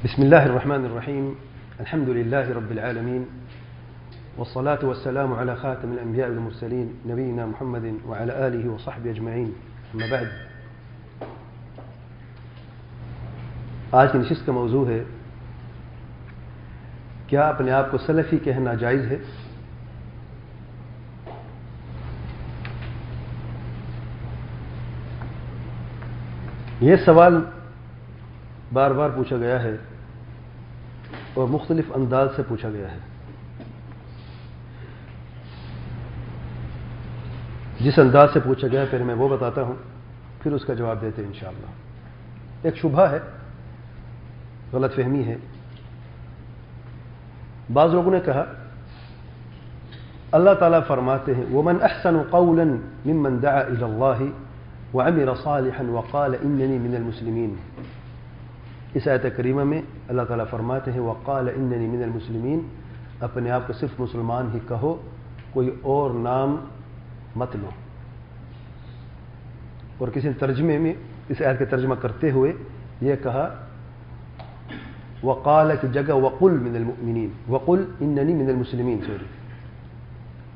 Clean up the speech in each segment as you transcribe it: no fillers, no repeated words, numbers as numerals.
بسم الله الرحمن الرحيم. الحمد لله رب العالمين، والصلاة والسلام على خاتم الأنبياء والمرسلين نبينا محمد وعلى آله وصحبه أجمعين. أما بعد، آج کی نشست کا موضوع ہے کیا اپنے آپ کو سلفی کہنا جائز ہے؟ یہ سوال بار بار پوچھا گیا ہے اور مختلف انداز سے پوچھا گیا ہے. جس انداز سے پوچھا گیا پھر میں وہ بتاتا ہوں، پھر اس کا جواب دیتے ہیں انشاءاللہ. ایک شبہ ہے، غلط فہمی ہے. بعض لوگوں نے کہا اللہ تعالیٰ فرماتے ہیں وَمَنْ أَحْسَنُ قَوْلًا مِمَّنْ دَعَا إِلَى اللَّهِ وَعَمِلَ صَالِحًا وَقَالَ إِنَّنِي مِنَ الْمُسْلِمِينَ. اس آیت کریمہ میں اللہ تعالیٰ فرماتے ہیں وَقَالَ إِنَّنِي مِنَ الْمُسْلِمِينَ، اپنے آپ کو صرف مسلمان ہی کہو، کوئی اور نام مت لو. اور کسی ترجمے میں اس آیت کا ترجمہ کرتے ہوئے یہ کہا وقال کی جگہ وقل من المؤمنین، وقل اننی من المسلمین،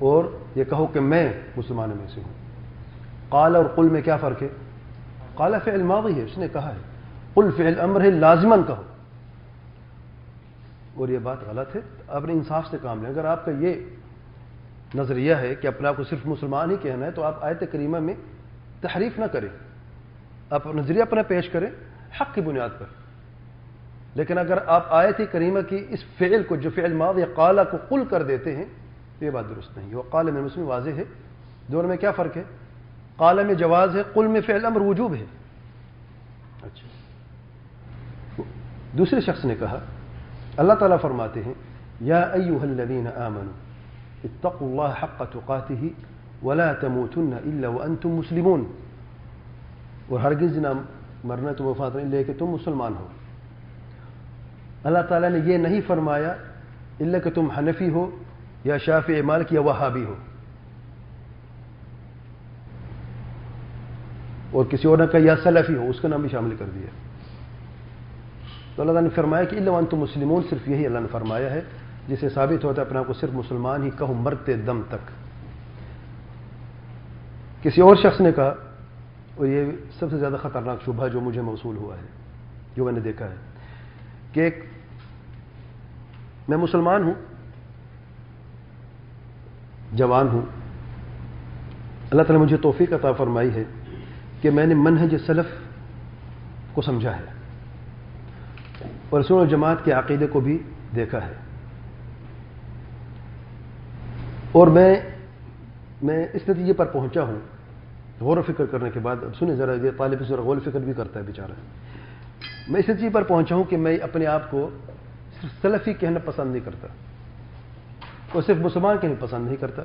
اور یہ کہو کہ میں مسلمانوں میں سے ہوں. قال اور قل میں کیا فرق ہے؟ قال فعل ماضی ہے، اس نے کہا ہے. قل فعل امر ہے، لازماً کہو. اور یہ بات غلط ہے. اپنے انصاف سے کام لیں. اگر آپ کا یہ نظریہ ہے کہ اپنے آپ کو صرف مسلمان ہی کہنا ہے تو آپ آیت کریمہ میں تحریف نہ کریں، آپ نظریہ اپنا پیش کریں حق کی بنیاد پر. لیکن اگر آپ آیت کریمہ کی اس فعل کو جو فعل ماضی یا قال کو قل کر دیتے ہیں تو یہ بات درست نہیں ہے. وہ قال میں مسلم واضح ہے. دونوں میں کیا فرق ہے؟ قال میں جواز ہے، قل میں فعل امر وجوب ہے. اچھا، دوسرے شخص نے کہا اللہ تعالیٰ فرماتے ہیں یا ایھا الذین آمنوا اتقوا اللہ حق تقاتہ ولا تموتن الا وانتم مسلمون. اور ہرگز نہ مرنا تم وفات نہیں لے کہ تم مسلمان ہو. اللہ تعالیٰ نے یہ نہیں فرمایا الا کہ تم حنفی ہو یا شافعی مالکی یا وہابی ہو. اور کسی اور نے کہا یا سلفی ہو، اس کا نام بھی شامل کر دیا. تو اللہ تعالیٰ نے فرمایا کہ الا وانتم مسلمون، صرف یہی اللہ نے فرمایا ہے، جس سے ثابت ہوتا ہے اپنے آپ کو صرف مسلمان ہی کہو مرتے دم تک. کسی اور شخص نے کہا، اور یہ سب سے زیادہ خطرناک شبہ جو مجھے موصول ہوا ہے، جو میں نے دیکھا ہے، کہ میں مسلمان ہوں، جوان ہوں، اللہ تعالیٰ نے مجھے توفیق عطا فرمائی ہے کہ میں نے منہج سلف کو سمجھا ہے اور سنت والجماعت کے عقیدے کو بھی دیکھا ہے. اور میں اس نتیجے پر پہنچا ہوں غور و فکر کرنے کے بعد. اب سنیں ذرا، یہ طالب ذرا غور و فکر بھی کرتا ہے بیچارہ. میں اس نتیجے پر پہنچا ہوں کہ میں اپنے آپ کو صرف سلفی کہنا پسند نہیں کرتا اور صرف مسلمان کہنا پسند نہیں کرتا.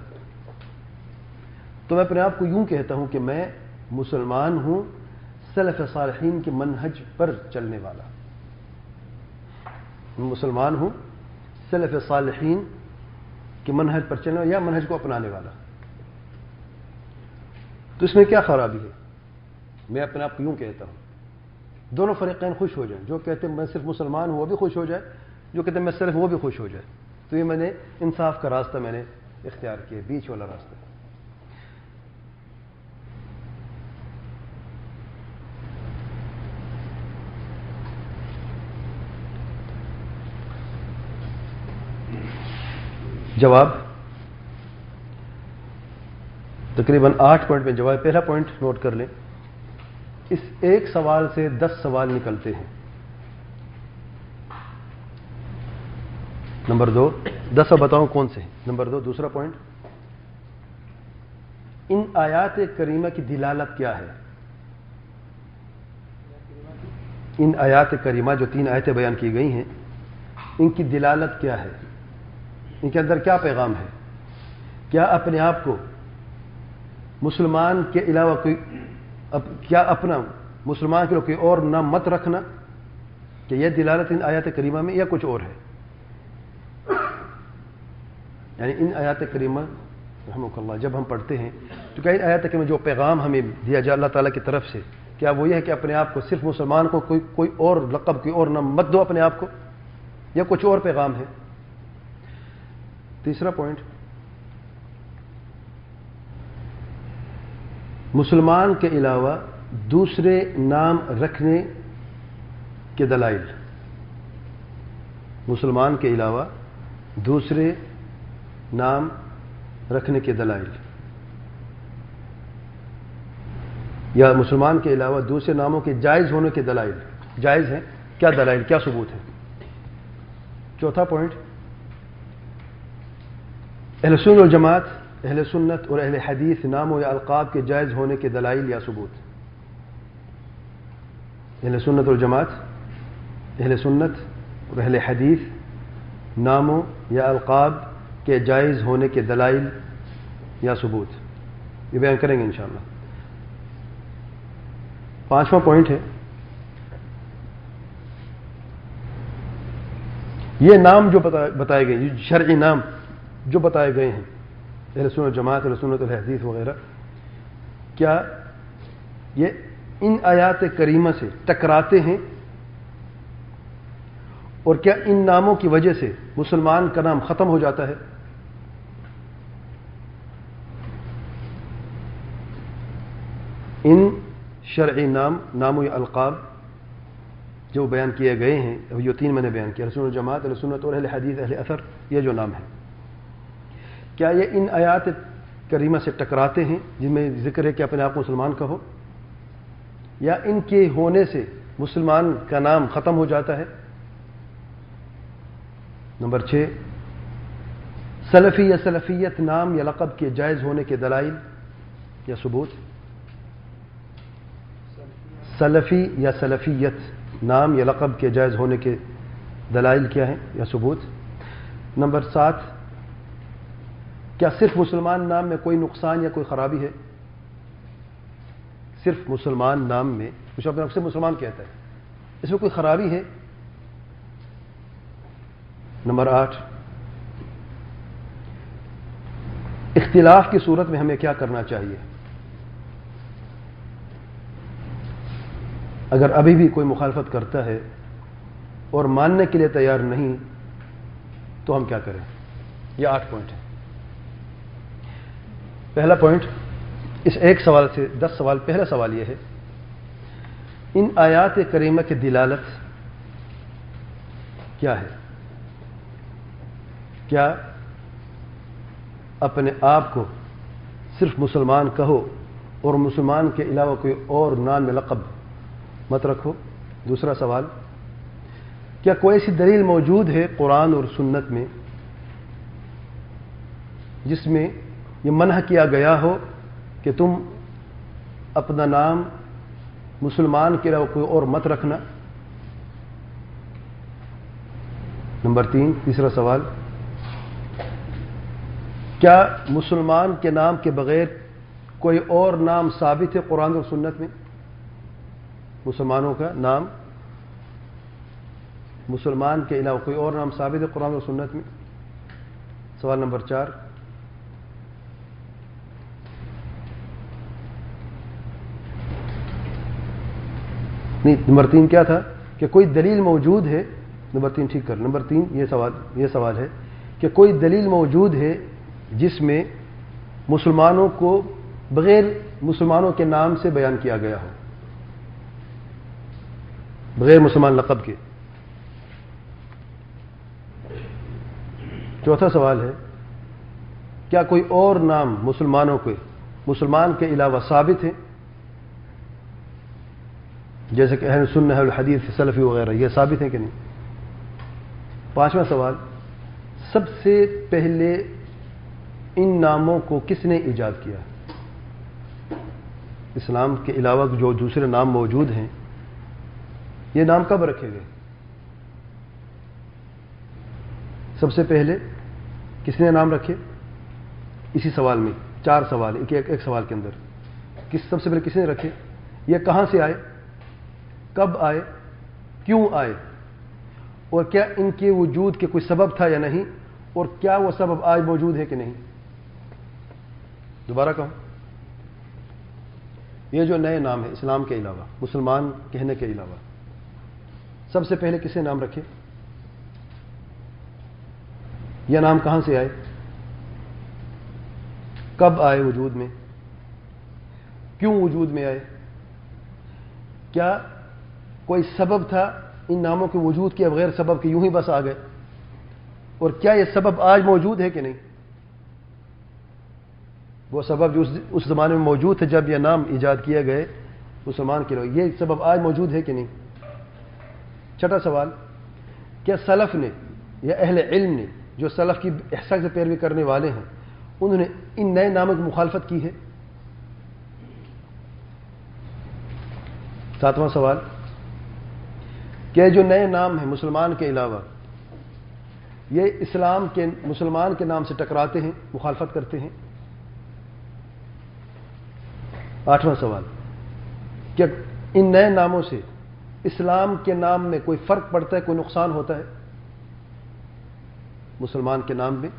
تو میں اپنے آپ کو یوں کہتا ہوں کہ میں مسلمان ہوں سلف صالحین کے منہج پر چلنے والا. مسلمان ہوں سلف صالحین کے منہج پر چلنے والا یا منہج کو اپنانے والا. تو اس میں کیا خرابی ہے؟ میں اپنے آپ کو یوں کہتا ہوں، دونوں فریقین خوش ہو جائیں. جو کہتے ہیں میں صرف مسلمان ہوں وہ بھی خوش ہو جائے، جو کہتے ہیں میں سلف وہ بھی خوش ہو جائے. تو یہ میں نے انصاف کا راستہ میں نے اختیار کیا، بیچ والا راستہ. جواب تقریباً 8 پوائنٹ میں جواب. پہلا پوائنٹ نوٹ کر لیں، اس ایک سوال سے 10 سوال نکلتے ہیں. نمبر 2، 10 بتاؤں کون سے ہیں. نمبر 2، دوسرا پوائنٹ، ان آیات کریمہ کی دلالت کیا ہے. ان آیات کریمہ جو 3 آیتیں بیان کی گئی ہیں، ان کی دلالت کیا ہے، ان کے اندر کیا پیغام ہے. کیا اپنے آپ کو مسلمان کے علاوہ کوئی کیا اپنا مسلمان کے لیے کوئی اور نام مت رکھنا، کہ یہ دلالت ان آیات کریمہ میں یا کچھ اور ہے. یعنی ان آیات کریمہ رحمک اللہ جب ہم پڑھتے ہیں تو کئی آیات کریمہ جو پیغام ہمیں دیا جائے اللہ تعالیٰ کی طرف سے کیا وہ یہ ہے کہ اپنے آپ کو صرف مسلمان کو کوئی اور لقب کوئی اور نام مت دو اپنے آپ کو، یا کچھ اور پیغام ہے؟ تیسرا پوائنٹ، مسلمان کے علاوہ دوسرے نام رکھنے کے دلائل، مسلمان کے علاوہ دوسرے نام رکھنے کے دلائل، یا مسلمان کے علاوہ دوسرے ناموں کے جائز ہونے کے دلائل، جائز ہیں کیا دلائل، کیا ثبوت ہے؟ چوتھا پوائنٹ، اہل سنت والجماعت، اہل سنت اور اہل حدیث ناموں یا القاب کے جائز ہونے کے دلائل یا ثبوت۔ اہل سنت والجماعت، اہل سنت اور اہل حدیث ناموں یا القاب کے جائز ہونے کے دلائل یا ثبوت، یہ بیان کریں گے انشاءاللہ۔ پانچواں پوائنٹ ہے، یہ نام جو بتائے گئے، یہ شرعی نام جو بتائے گئے ہیں اہل سنت جماعت، اہل سنت الحدیث وغیرہ، کیا یہ ان آیات کریمہ سے ٹکراتے ہیں؟ اور کیا ان ناموں کی وجہ سے مسلمان کا نام ختم ہو جاتا ہے؟ ان شرعی ناموں یا القاب جو بیان کیے گئے ہیں، یہ تین میں نے بیان کیا، اہل سنت جماعت، اہل سنت اور اہل حدیث، اہل اثر، یہ جو نام ہے، کیا یہ ان آیات کریمہ سے ٹکراتے ہیں جن میں ذکر ہے کہ اپنے آپ کو مسلمان کہو، یا ان کے ہونے سے مسلمان کا نام ختم ہو جاتا ہے؟ نمبر 6، سلفی یا سلفیت نام یا لقب کے جائز ہونے کے دلائل یا ثبوت۔ سلفی یا سلفیت نام یا لقب کے جائز ہونے کے دلائل کیا ہیں یا ثبوت۔ نمبر 7، کیا صرف مسلمان نام میں کوئی نقصان یا کوئی خرابی ہے؟ صرف مسلمان نام میں، کچھ اپنے آپ سے مسلمان کہتا ہے، اس میں کوئی خرابی ہے؟ نمبر 8، اختلاف کی صورت میں ہمیں کیا کرنا چاہیے؟ اگر ابھی بھی کوئی مخالفت کرتا ہے اور ماننے کے لیے تیار نہیں تو ہم کیا کریں؟ یہ 8 پوائنٹ ہیں۔ پہلا پوائنٹ، اس ایک سوال سے 10 سوال، پہلا سوال یہ ہے، ان آیات کریمہ کی دلالت کیا ہے؟ کیا اپنے آپ کو صرف مسلمان کہو اور مسلمان کے علاوہ کوئی اور نام میں لقب مت رکھو؟ دوسرا سوال، کیا کوئی ایسی دلیل موجود ہے قرآن اور سنت میں جس میں یہ منع کیا گیا ہو کہ تم اپنا نام مسلمان کے علاوہ کوئی اور مت رکھنا؟ نمبر 3، تیسرا سوال، کیا مسلمان کے نام کے بغیر کوئی اور نام ثابت ہے قرآن اور سنت میں؟ مسلمانوں کا نام، مسلمان کے علاوہ کوئی اور نام ثابت ہے قرآن اور سنت میں؟ سوال نمبر 4، نہیں، نمبر 3 کیا تھا کہ کوئی دلیل موجود ہے، نمبر 3 ٹھیک کر، نمبر 3 یہ سوال ہے کہ کوئی دلیل موجود ہے جس میں مسلمانوں کو بغیر مسلمانوں کے نام سے بیان کیا گیا ہو، بغیر مسلمان لقب کے؟ چوتھا سوال ہے، کیا کوئی اور نام مسلمانوں کے، مسلمان کے علاوہ ثابت ہے، جیسے کہ اہل سنت الحدیث سلفی وغیرہ، یہ ثابت ہیں کہ نہیں؟ پانچواں سوال، سب سے پہلے ان ناموں کو کس نے ایجاد کیا؟ اسلام کے علاوہ جو دوسرے نام موجود ہیں، یہ نام کب رکھے گئے؟ سب سے پہلے کس نے نام رکھے؟ اسی سوال میں 4 سوال، ایک سوال کے اندر، سب سے پہلے کس نے رکھے؟ یہ کہاں سے آئے؟ کب آئے؟ کیوں آئے؟ اور کیا ان کے وجود کے کوئی سبب تھا یا نہیں؟ اور کیا وہ سبب آج موجود ہے کہ نہیں؟ دوبارہ کہوں، یہ جو نئے نام ہیں اسلام کے علاوہ، مسلمان کہنے کے علاوہ، سب سے پہلے کسے نام رکھے؟ یہ نام کہاں سے آئے؟ کب آئے وجود میں؟ کیوں وجود میں آئے؟ کیا کوئی سبب تھا ان ناموں کے وجود کے بغیر سبب کے یوں ہی بس آ گئے؟ اور کیا یہ سبب آج موجود ہے کہ نہیں؟ وہ سبب جو اس زمانے میں موجود تھے جب یہ نام ایجاد کیے گئے مسلمان کے لوگ، یہ سبب آج موجود ہے کہ نہیں؟ چھٹا سوال، کیا سلف نے یا اہل علم نے جو سلف کی احسان سے پیروی کرنے والے ہیں انہوں نے ان نئے ناموں کی مخالفت کی ہے؟ ساتواں سوال، کہ جو نئے نام ہیں مسلمان کے علاوہ یہ اسلام کے مسلمان کے نام سے ٹکراتے ہیں، مخالفت کرتے ہیں؟ آٹھواں سوال، کہ ان نئے ناموں سے اسلام کے نام میں کوئی فرق پڑتا ہے، کوئی نقصان ہوتا ہے مسلمان کے نام میں؟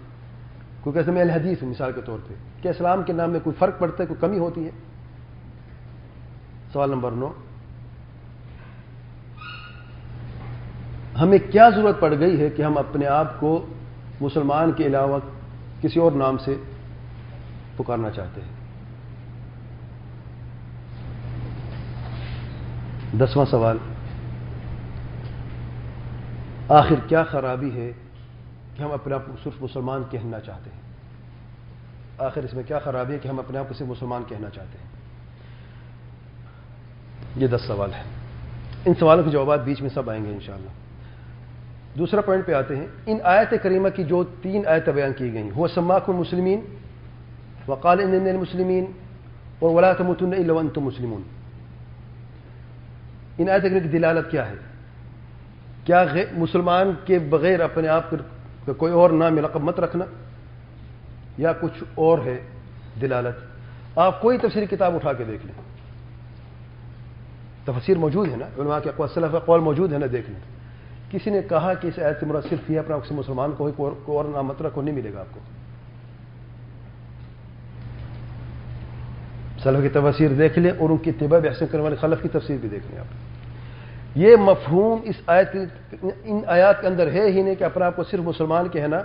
کوئی کہتے ہیں میں اہل حدیث ہوں مثال کے طور پہ، کیا اسلام کے نام میں کوئی فرق پڑتا ہے، کوئی کمی ہوتی ہے؟ سوال نمبر 9، ہمیں کیا ضرورت پڑ گئی ہے کہ ہم اپنے آپ کو مسلمان کے علاوہ کسی اور نام سے پکارنا چاہتے ہیں؟ 10واں سوال، آخر کیا خرابی ہے کہ ہم اپنے آپ کو صرف مسلمان کہنا چاہتے ہیں؟ آخر اس میں کیا خرابی ہے کہ ہم اپنے آپ کو صرف مسلمان کہنا چاہتے ہیں؟ یہ 10 سوال ہیں، ان سوالوں کے جوابات بیچ میں سب آئیں گے انشاءاللہ۔ دوسرا پوائنٹ پہ آتے ہیں، ان آیت کریمہ کی جو 3 آیتیں بیان کی گئی، هو سماکم مسلمین وقال اننا المسلمین اور ولا تموتن الا وانتم مسلمون، ان آیت کریمہ کی دلالت کیا ہے؟ کیا مسلمان کے بغیر اپنے آپ کا کوئی اور نام لقب مت رکھنا، یا کچھ اور ہے دلالت؟ آپ کوئی تفسیری کتاب اٹھا کے دیکھ لیں، تفسیر موجود ہے نا، علماء کے اقوال سلف اقوال موجود ہے نا، دیکھ لیں۔ کسی نے کہا کہ اس آیت سے مراد صرف یہ اپنا کسی مسلمان کو کوئی اور نام مت رکھو، نہیں ملے گا آپ کو۔ سلف کی تفسیر دیکھ لیں اور ان کی اتباع بحث کرنے والے خلف کی تفسیر بھی دیکھ لیں آپ۔ یہ مفہوم اس آیت ان آیات کے اندر ہے ہی نہیں کہ اپنا آپ کو صرف مسلمان کہنا،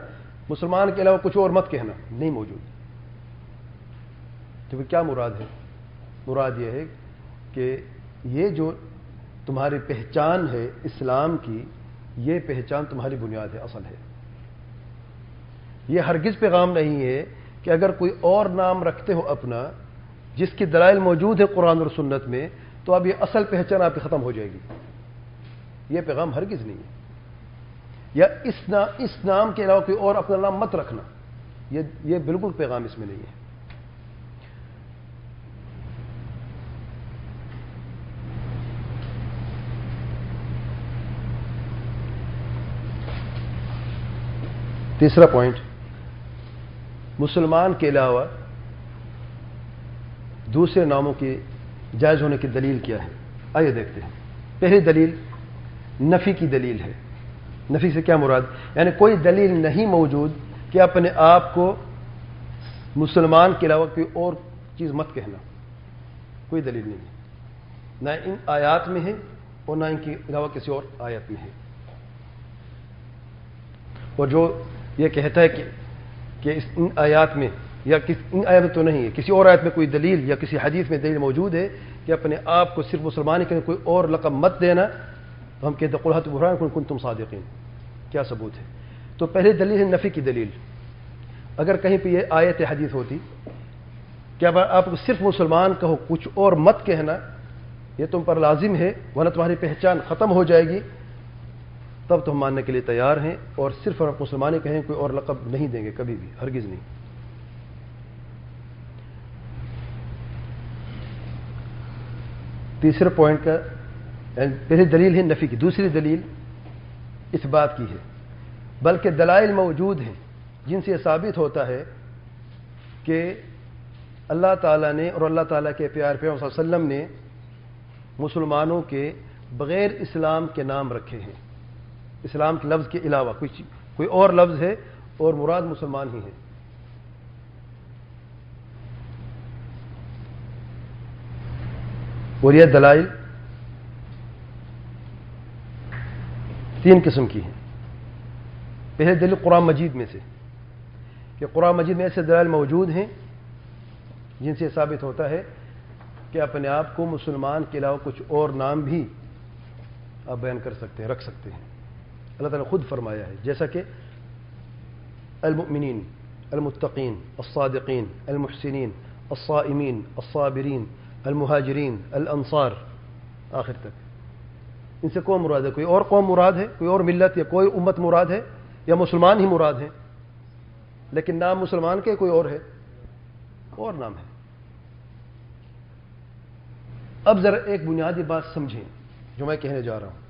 مسلمان کے علاوہ کچھ اور مت کہنا، نہیں موجود۔ تو کیا مراد ہے؟ مراد یہ ہے کہ یہ جو تمہاری پہچان ہے اسلام کی، یہ پہچان تمہاری بنیاد ہے، اصل ہے۔ یہ ہرگز پیغام نہیں ہے کہ اگر کوئی اور نام رکھتے ہو اپنا جس کی دلائل موجود ہے قرآن اور سنت میں، تو اب یہ اصل پہچان آپ کی ختم ہو جائے گی۔ یہ پیغام ہرگز نہیں ہے۔ یا اس نام کے علاوہ کوئی اور اپنا نام مت رکھنا، یہ بالکل پیغام اس میں نہیں ہے۔ تیسرا پوائنٹ، مسلمان کے علاوہ دوسرے ناموں کے جائز ہونے کی دلیل کیا ہے؟ آئیے دیکھتے ہیں۔ پہلی دلیل نفی کی دلیل ہے۔ نفی سے کیا مراد؟ یعنی کوئی دلیل نہیں موجود کہ اپنے آپ کو مسلمان کے علاوہ کوئی اور چیز مت کہنا، کوئی دلیل نہیں ہے، نہ ان آیات میں ہے اور نہ ان کے علاوہ کسی اور آیت میں ہے۔ اور جو یہ کہتا ہے کہ ان آیات میں یا ان آیات میں تو نہیں ہے، کسی اور آیت میں کوئی دلیل یا کسی حدیث میں دلیل موجود ہے کہ اپنے آپ کو صرف مسلمان ہی کوئی اور لقب مت دینا، تو ہم کہتے ہیں قل ہاتوا برہانکم ان کنتم صادقین، کیا ثبوت ہے؟ تو پہلی دلیل ہے نفی کی دلیل۔ اگر کہیں پہ یہ آیت حدیث ہوتی کہ اب آپ کو صرف مسلمان کہو، کچھ اور مت کہنا، یہ تم پر لازم ہے ورنہ تمہاری پہچان ختم ہو جائے گی، تب تو ہم ماننے کے لیے تیار ہیں، اور صرف آپ مسلمان کہیں، کوئی اور لقب نہیں دیں گے کبھی بھی، ہرگز نہیں۔ تیسرے پوائنٹ کا پہلی دلیل ہے نفی کی، دوسری دلیل اس بات کی ہے، بلکہ دلائل موجود ہیں جن سے یہ ثابت ہوتا ہے کہ اللہ تعالیٰ نے اور اللہ تعالیٰ کے پیارے پیغمبر صلی اللہ علیہ وسلم نے مسلمانوں کے بغیر اسلام کے نام رکھے ہیں، اسلام کے لفظ کے علاوہ کوئی اور لفظ ہے اور مراد مسلمان ہی ہے۔ اور یہ دلائل 3 قسم کی ہیں. پہلے دلیل قرآن مجید میں سے کہ قرآن مجید میں ایسے دلائل موجود ہیں جن سے ثابت ہوتا ہے کہ اپنے آپ کو مسلمان کے علاوہ کچھ اور نام بھی آپ بیان کر سکتے ہیں، رکھ سکتے ہیں. اللہ تعالیٰ نے خود فرمایا ہے، جیسا کہ المؤمنین، المتقین، الصادقین، المحسنین، الصائمین، الصابرین، المہاجرین، الانصار، آخر تک. ان سے کون مراد ہے؟ کوئی اور قوم مراد ہے، کوئی اور ملت یا کوئی امت مراد ہے، یا مسلمان ہی مراد ہیں؟ لیکن نام مسلمان کے کوئی اور ہے، اور نام ہے. اب ذرا ایک بنیادی بات سمجھیں جو میں کہنے جا رہا ہوں.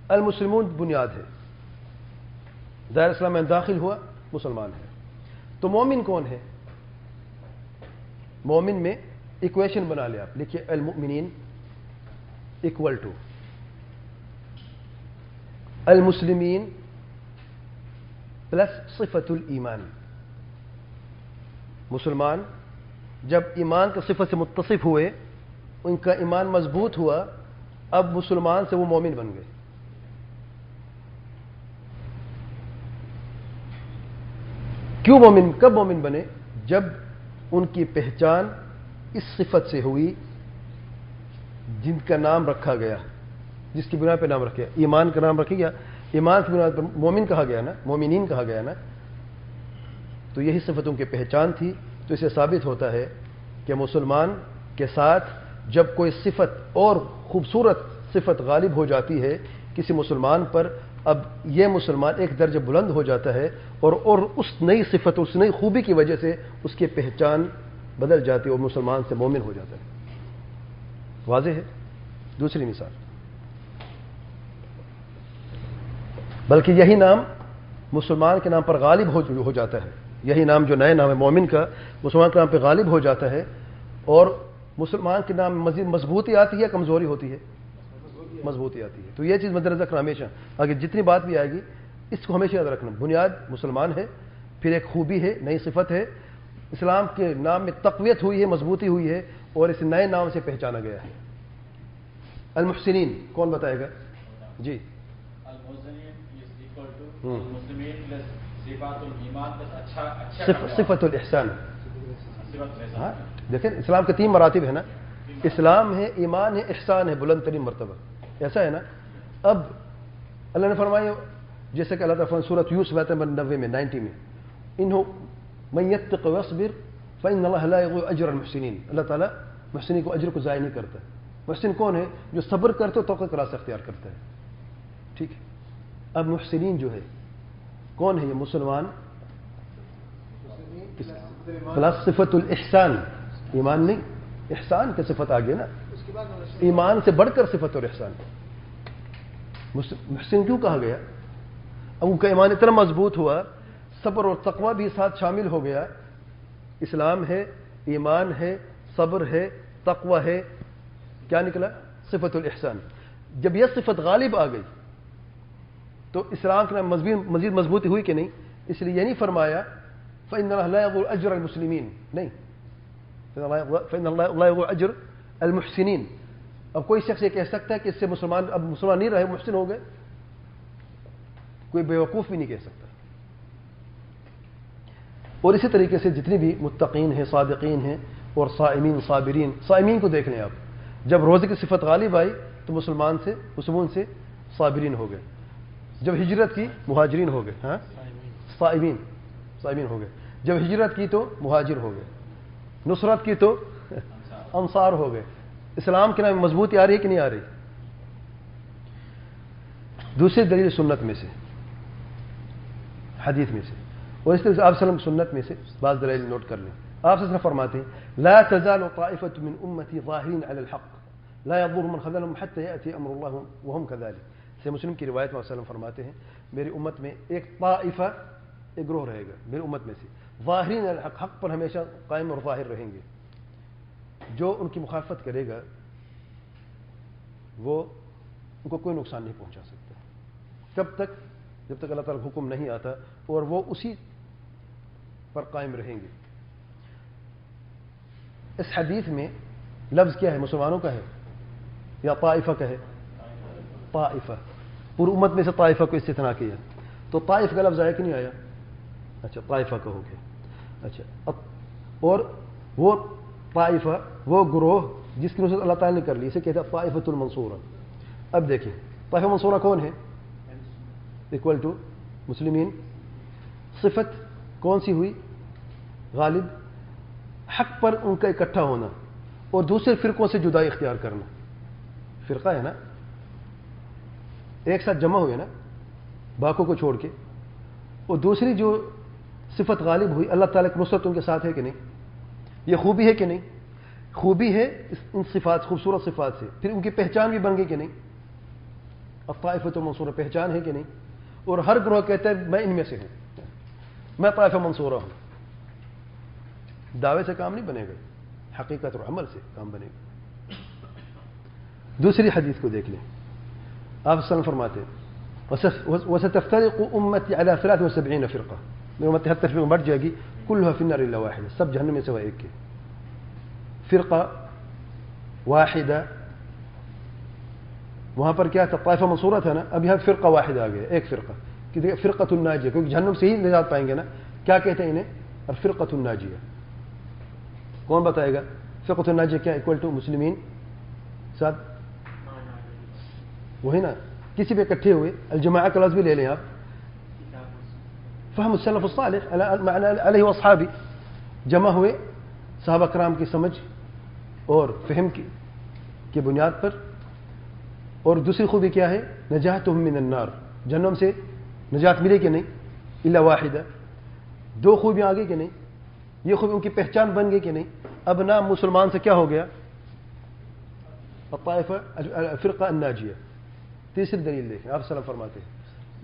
المسلمون بنیاد ہے، دائرہ اسلام میں داخل ہوا مسلمان ہے. تو مومن کون ہے؟ مومن میں ایکویشن بنا لیا آپ، لکھیے المؤمنین اکول ٹو المسلمین پلس صفت الایمان. مسلمان جب ایمان کا صفت سے متصف ہوئے، ان کا ایمان مضبوط ہوا، اب مسلمان سے وہ مومن بن گئے. کیوں مومن؟ کب مومن بنے؟ جب ان کی پہچان اس صفت سے ہوئی جن کا نام رکھا گیا، جس کی بنا پہ نام رکھا گیا. ایمان کا نام رکھا گیا، ایمان کی بنا پر مومن کہا گیا نا، مومنین کہا گیا نا. تو یہی صفتوں کی پہچان تھی. تو اسے ثابت ہوتا ہے کہ مسلمان کے ساتھ جب کوئی صفت اور خوبصورت صفت غالب ہو جاتی ہے کسی مسلمان پر، اب یہ مسلمان ایک درجہ بلند ہو جاتا ہے، اور اس نئی صفت، اس نئی خوبی کی وجہ سے اس کی پہچان بدل جاتی ہے اور مسلمان سے مومن ہو جاتا ہے. واضح ہے؟ دوسری مثال، بلکہ یہی نام مسلمان کے نام پر غالب ہو جاتا ہے. یہی نام جو نئے نام ہے مومن کا، مسلمان کے نام پہ غالب ہو جاتا ہے، اور مسلمان کے نام مزید مضبوطی آتی ہے یا کمزوری ہوتی ہے؟ مضبوطی آتی ہے. تو یہ چیز مد نظر رکھنا ہمیشہ، آگے جتنی بات بھی آئے گی اس کو ہمیشہ یاد رکھنا. بنیاد مسلمان ہے، پھر ایک خوبی ہے، نئی صفت ہے، اسلام کے نام میں تقویت ہوئی ہے، مضبوطی ہوئی ہے، اور اس نئے نام سے پہچانا گیا ہے. المحسنین کون بتائے گا؟ جی. صفت الاحسان. ہاں دیکھیں، اسلام کے 3 مراتب ہیں نا، اسلام ہے، ایمان ہے، احسان ہے، بلند ترین مرتبہ. ایسا ہے نا. اب اللہ نے فرمایا، جیسے کہ اللہ تعالیٰ سورۃ یوسف آیت نمبر 90 میں 90 میں، انہو من یتق ویصبر فإن اللہ لا یضيع اجر المحسنین. اللہ تعالیٰ محسنین کو اجر کو ضائع نہیں کرتا. محسن کون ہے؟ جو صبر کرتے توقع کا راستہ اختیار کرتا ہے. ٹھیک ہے. اب محسنین جو ہے کون ہے؟ یہ مسلمان پلس صفت الاحسان. ایمان نہیں، احسان کی صفت آگے نا، ایمان سے بڑھ کر صفت اور احسان. محسن کیوں کہا گیا؟ اب ان کا ایمان اتنا مضبوط ہوا، صبر اور تقوی بھی ساتھ شامل ہو گیا. اسلام ہے، ایمان ہے، صبر ہے، تقوی ہے، کیا نکلا؟ صفت الاحسان. جب یہ صفت غالب آ گئی تو اسلام کے نام مزید مضبوطی ہوئی کہ نہیں؟ اس لیے یہ نہیں فرمایا فإن اللہ لا یضيع اجر المسلمین، نہیں، فإن اللہ لا یضيع اجر المحسنین. اب کوئی شخص یہ کہہ سکتا ہے کہ اس سے مسلمان اب مسلمان نہیں رہے، محسن ہو گئے؟ کوئی بیوقوف بھی نہیں کہہ سکتا. اور اسی طریقے سے جتنی بھی متقین ہیں، صادقین ہیں، اور صائمین، صابرین. صائمین کو دیکھ لیں آپ، جب روزے کی صفت غالب آئی تو مسلمان سے صابرین ہو گئے. جب ہجرت کی مہاجرین ہو گئے. ہاں، صائمین ہو گئے. جب ہجرت کی تو مہاجر ہو گئے. نصرت کی تو انصار ہو گئے. اسلام کے نام مضبوطی آ رہی ہے کہ نہیں آ رہی؟ دوسری دلیل سنت میں سے، حدیث میں سے، اور اس طرح سے آپ صلی اللہ علیہ وسلم سنت میں سے بعض دلائل نوٹ کر لیں. آپ صلی اللہ علیہ وسلم فرماتے ہیں لا تزال طائفة من امتی ظاہرین علی الحق لا يضر من خذلهم حتى يأتي امر اللہ وهم كذلك. سے مسلم کی روایت میں وسلم فرماتے ہیں میری امت میں ایک طائفہ، ایک گروہ رہے گا میری امت میں سے، ظاہرین علی الحق، حق پر ہمیشہ قائم اور ظاہر رہیں گے. جو ان کی مخالفت کرے گا وہ ان کو کوئی نقصان نہیں پہنچا سکتا. کب تک؟ جب تک اللہ تعالیٰ کا حکم نہیں آتا، اور وہ اسی پر قائم رہیں گے. اس حدیث میں لفظ کیا ہے؟ مسلمانوں کا ہے یا طائفہ کا ہے؟ طائفہ، پوری امت میں سے طائفہ کو استثناء کیا، تو طائف کا لفظ آیا کہ نہیں آیا؟ اچھا طائفہ کا ہو گیا۔ اچھا اور وہ طائفہ وہ گروہ جس کی نصرت اللہ تعالیٰ نے کر لی، اسے کہتے ہیں طائفۃ المنصورہ۔ اب دیکھیں طائفہ منصورہ کون ہے؟ ایکول ٹو مسلمین، صفت کون سی ہوئی؟ غالب، حق پر ان کا اکٹھا ہونا اور دوسرے فرقوں سے جدائی اختیار کرنا۔ فرقہ ہے نا، ایک ساتھ جمع ہوئے نا باقوں کو چھوڑ کے، اور دوسری جو صفت غالب ہوئی، اللہ تعالیٰ کی نصرت ان کے ساتھ ہے کہ نہیں؟ یہ خوبی ہے کہ نہیں؟ خوبی ہے ان صفات، خوبصورت صفات سے، پھر ان کی پہچان بھی بن گئی کہ نہیں؟ الطائفۃ المنصورہ پہچان ہے کہ نہیں؟ اور ہر گروہ کہتا ہے میں ان میں سے ہوں، میں طائفہ منصورہ ہوں۔ دعوے سے کام نہیں بنے گا، حقیقت اور عمل سے کام بنے گا۔ دوسری حدیث کو دیکھ لیں، آپ صلی اللہ علیہ وسلم فرماتے ہیں وَسَتَفْتَرِقُ أُمَّتِي عَلَى 73 فرقہ، میری امت 73 فرقہ بٹ جائے گی، كلها في النار الا واحدہ، سب جہنم میں سوا ایک کے۔ فرقہ واحدہ وہاں پر کیا تھا؟ طائفہ منصورہ تھا نا، اب یہاں فرقہ واحدہ آ گیا، ایک فرقہ، کہ فرقۃ الناجیہ، کیونکہ جہنم سے ہی نجات پائیں گے نا۔ کیا کہتے ہیں انہیں؟ الفرقۃ الناجیہ۔ کون بتائے گا فرقۃ الناجیہ کیا؟ ایکول ٹو مسلمین ساتھ وہی نا، کسی پہ اکٹھے ہوئے، الجماعہ کا لفظ بھی لے لیں آپ، فہم السلف الصالح علیہ واصحابہ، جمع ہوئے صحابہ کرام کی سمجھ اور فہم کی بنیاد پر۔ اور دوسری خوبی کیا ہے؟ نجاتہم من النار، جہنم سے نجات ملے کہ نہیں؟ الا واحدہ، دو خوبیاں آگے کہ نہیں؟ یہ خوبی ان کی پہچان بن گئی کہ نہیں؟ اب نام مسلمان سے کیا ہو گیا؟ الطائفہ الفرقہ الناجیہ۔ تیسری دلیل دیکھیں، آپ سلام فرماتے ہیں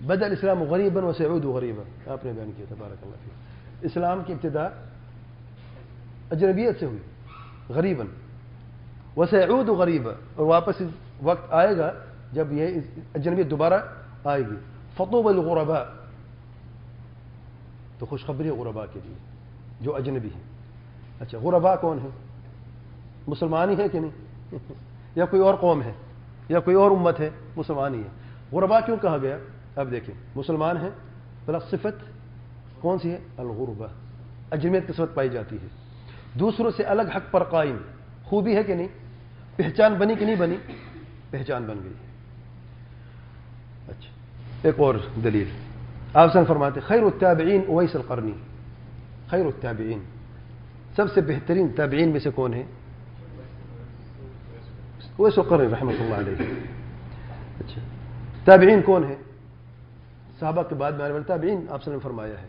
بدأ الاسلام غریبا وسيعود غریبا، آپ نے بیان کیا تبارک اللہ فیک، اسلام کی ابتدا اجنبیت سے ہوئی، غریبا وسيعود غریبا، اور واپس وقت آئے گا جب یہ اجنبیت دوبارہ آئے گی۔ فطوبى للغرباء، تو خوشخبری غرباء کے لیے جو اجنبی ہیں۔ اچھا غرباء کون ہیں؟ مسلمان ہی ہے کہ نہیں؟ یا کوئی اور قوم ہے یا کوئی اور امت ہے؟ مسلمان ہی ہے۔ غرباء کیوں کہا گیا؟ اب دیکھیں مسلمان ہیں بلا صفت کون سی ہے؟ الغربہ، اجنبیت کی صفت پائی جاتی ہے، دوسروں سے الگ حق پر قائم، خوبی ہے کہ نہیں؟ پہچان بنی کہ نہیں بنی؟ پہچان بن گئی۔ اچھا ایک اور دلیل، آپ سے فرماتے خیر التابعین اویس القرنی، خیر التابعین، سب سے بہترین تابعین میں سے کون ہے؟ اویس القرنی رحمۃ اللہ علیہ۔ اچھا تابعین کون ہے؟ صحابہ کے بعد میں آنے والے تابعین آپ سے نے فرمایا ہے۔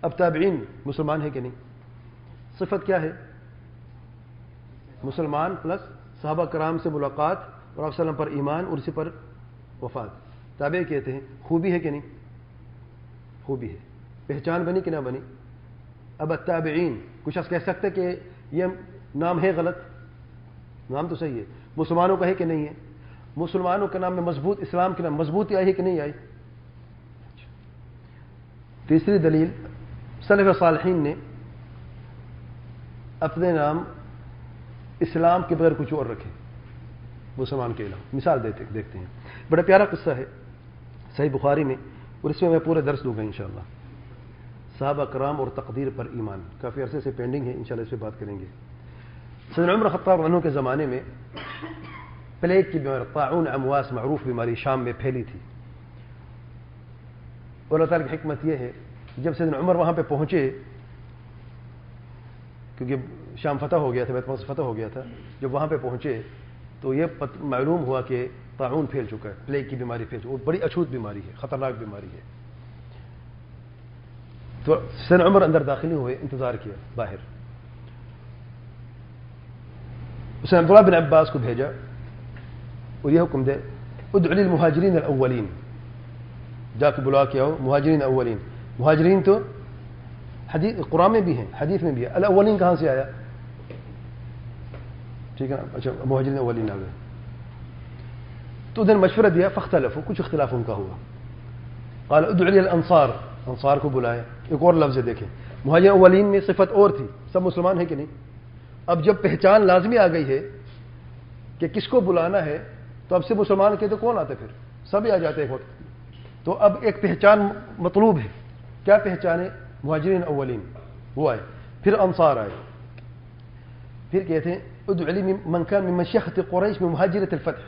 اب تابعین مسلمان ہے کہ نہیں؟ صفت کیا ہے؟ مسلمان پلس صحابہ کرام سے ملاقات اور آپ وسلم پر ایمان اور اسی پر وفات، تابع کہتے ہیں۔ خوبی ہے کہ نہیں؟ خوبی ہے۔ پہچان بنی کہ نہ بنی؟ اب التابعین، کچھ کہہ سکتے کہ یہ نام ہے غلط، نام تو صحیح ہے، مسلمانوں کا ہے کہ نہیں ہے؟ مسلمانوں کے نام میں مضبوط، اسلام کے نام مضبوطی آئی ہے کہ نہیں آئی؟ تیسری دلیل، سلف صالحین نے اپنے نام اسلام کے بغیر کچھ اور رکھے مسلمان کے علاوہ۔ مثال دیکھتے ہیں، بڑا پیارا قصہ ہے صحیح بخاری میں، اور اس میں پورا درس دوں گا انشاءاللہ۔ صحابہ کرام اور تقدیر پر ایمان کافی عرصے سے پینڈنگ ہے، انشاءاللہ اس پہ بات کریں گے۔ سیدنا عمر خطاب عنہ کے زمانے میں پلیگ کی بیماری، طاعون امواس معروف بیماری شام میں پھیلی تھی، اور اللہ تعالیٰ کی حکمت یہ ہے جب سیدنا عمر وہاں پہ پہنچے، کیونکہ شام فتح ہو گیا تھا، بیت المقدس فتح ہو گیا تھا، جب وہاں پہ پہنچے تو یہ معلوم ہوا کہ طاعون پھیل چکا ہے، پلیگ کی بیماری پھیل چکی ہے، وہ بڑی اچھوت بیماری ہے، خطرناک بیماری ہے۔ تو سیدنا عمر اندر داخل ہوئے، انتظار کیا باہر، اس نے عبداللہ بن عباس کو بھیجا اور یہ حکم دے ادع للمہاجرین الاولین، جا کے بلا کے آؤ مہاجرین اولین۔ مہاجرین تو حدیث قرآن میں بھی ہیں، حدیث میں بھی ہے، الاولین کہاں سے آیا؟ ٹھیک ہے نا، اچھا مہاجرین اولین آ گئے، تو ادھر مشورہ دیا، فاختلفوا، کچھ اختلاف ان کا ہوا، قال ادع للانصار، انصار کو بلائے۔ ایک اور لفظ دیکھیں، مہاجرین اولین میں صفت اور تھی، سب مسلمان ہیں کہ نہیں؟ اب جب پہچان لازمی آ گئی ہے کہ کس کو بلانا ہے تو اب سے مسلمان کے تو کون آتے پھر سب ہی آ جاتے ایک وقت. تو اب ایک پہچان مطلوب ہے. کیا پہچان ہے؟ مہاجرین اولین وہ آئے, پھر انصار آئے, پھر کہتے ہیں ادع لی من کان من مشیخۃ قریش من مہاجرۃ الفتح,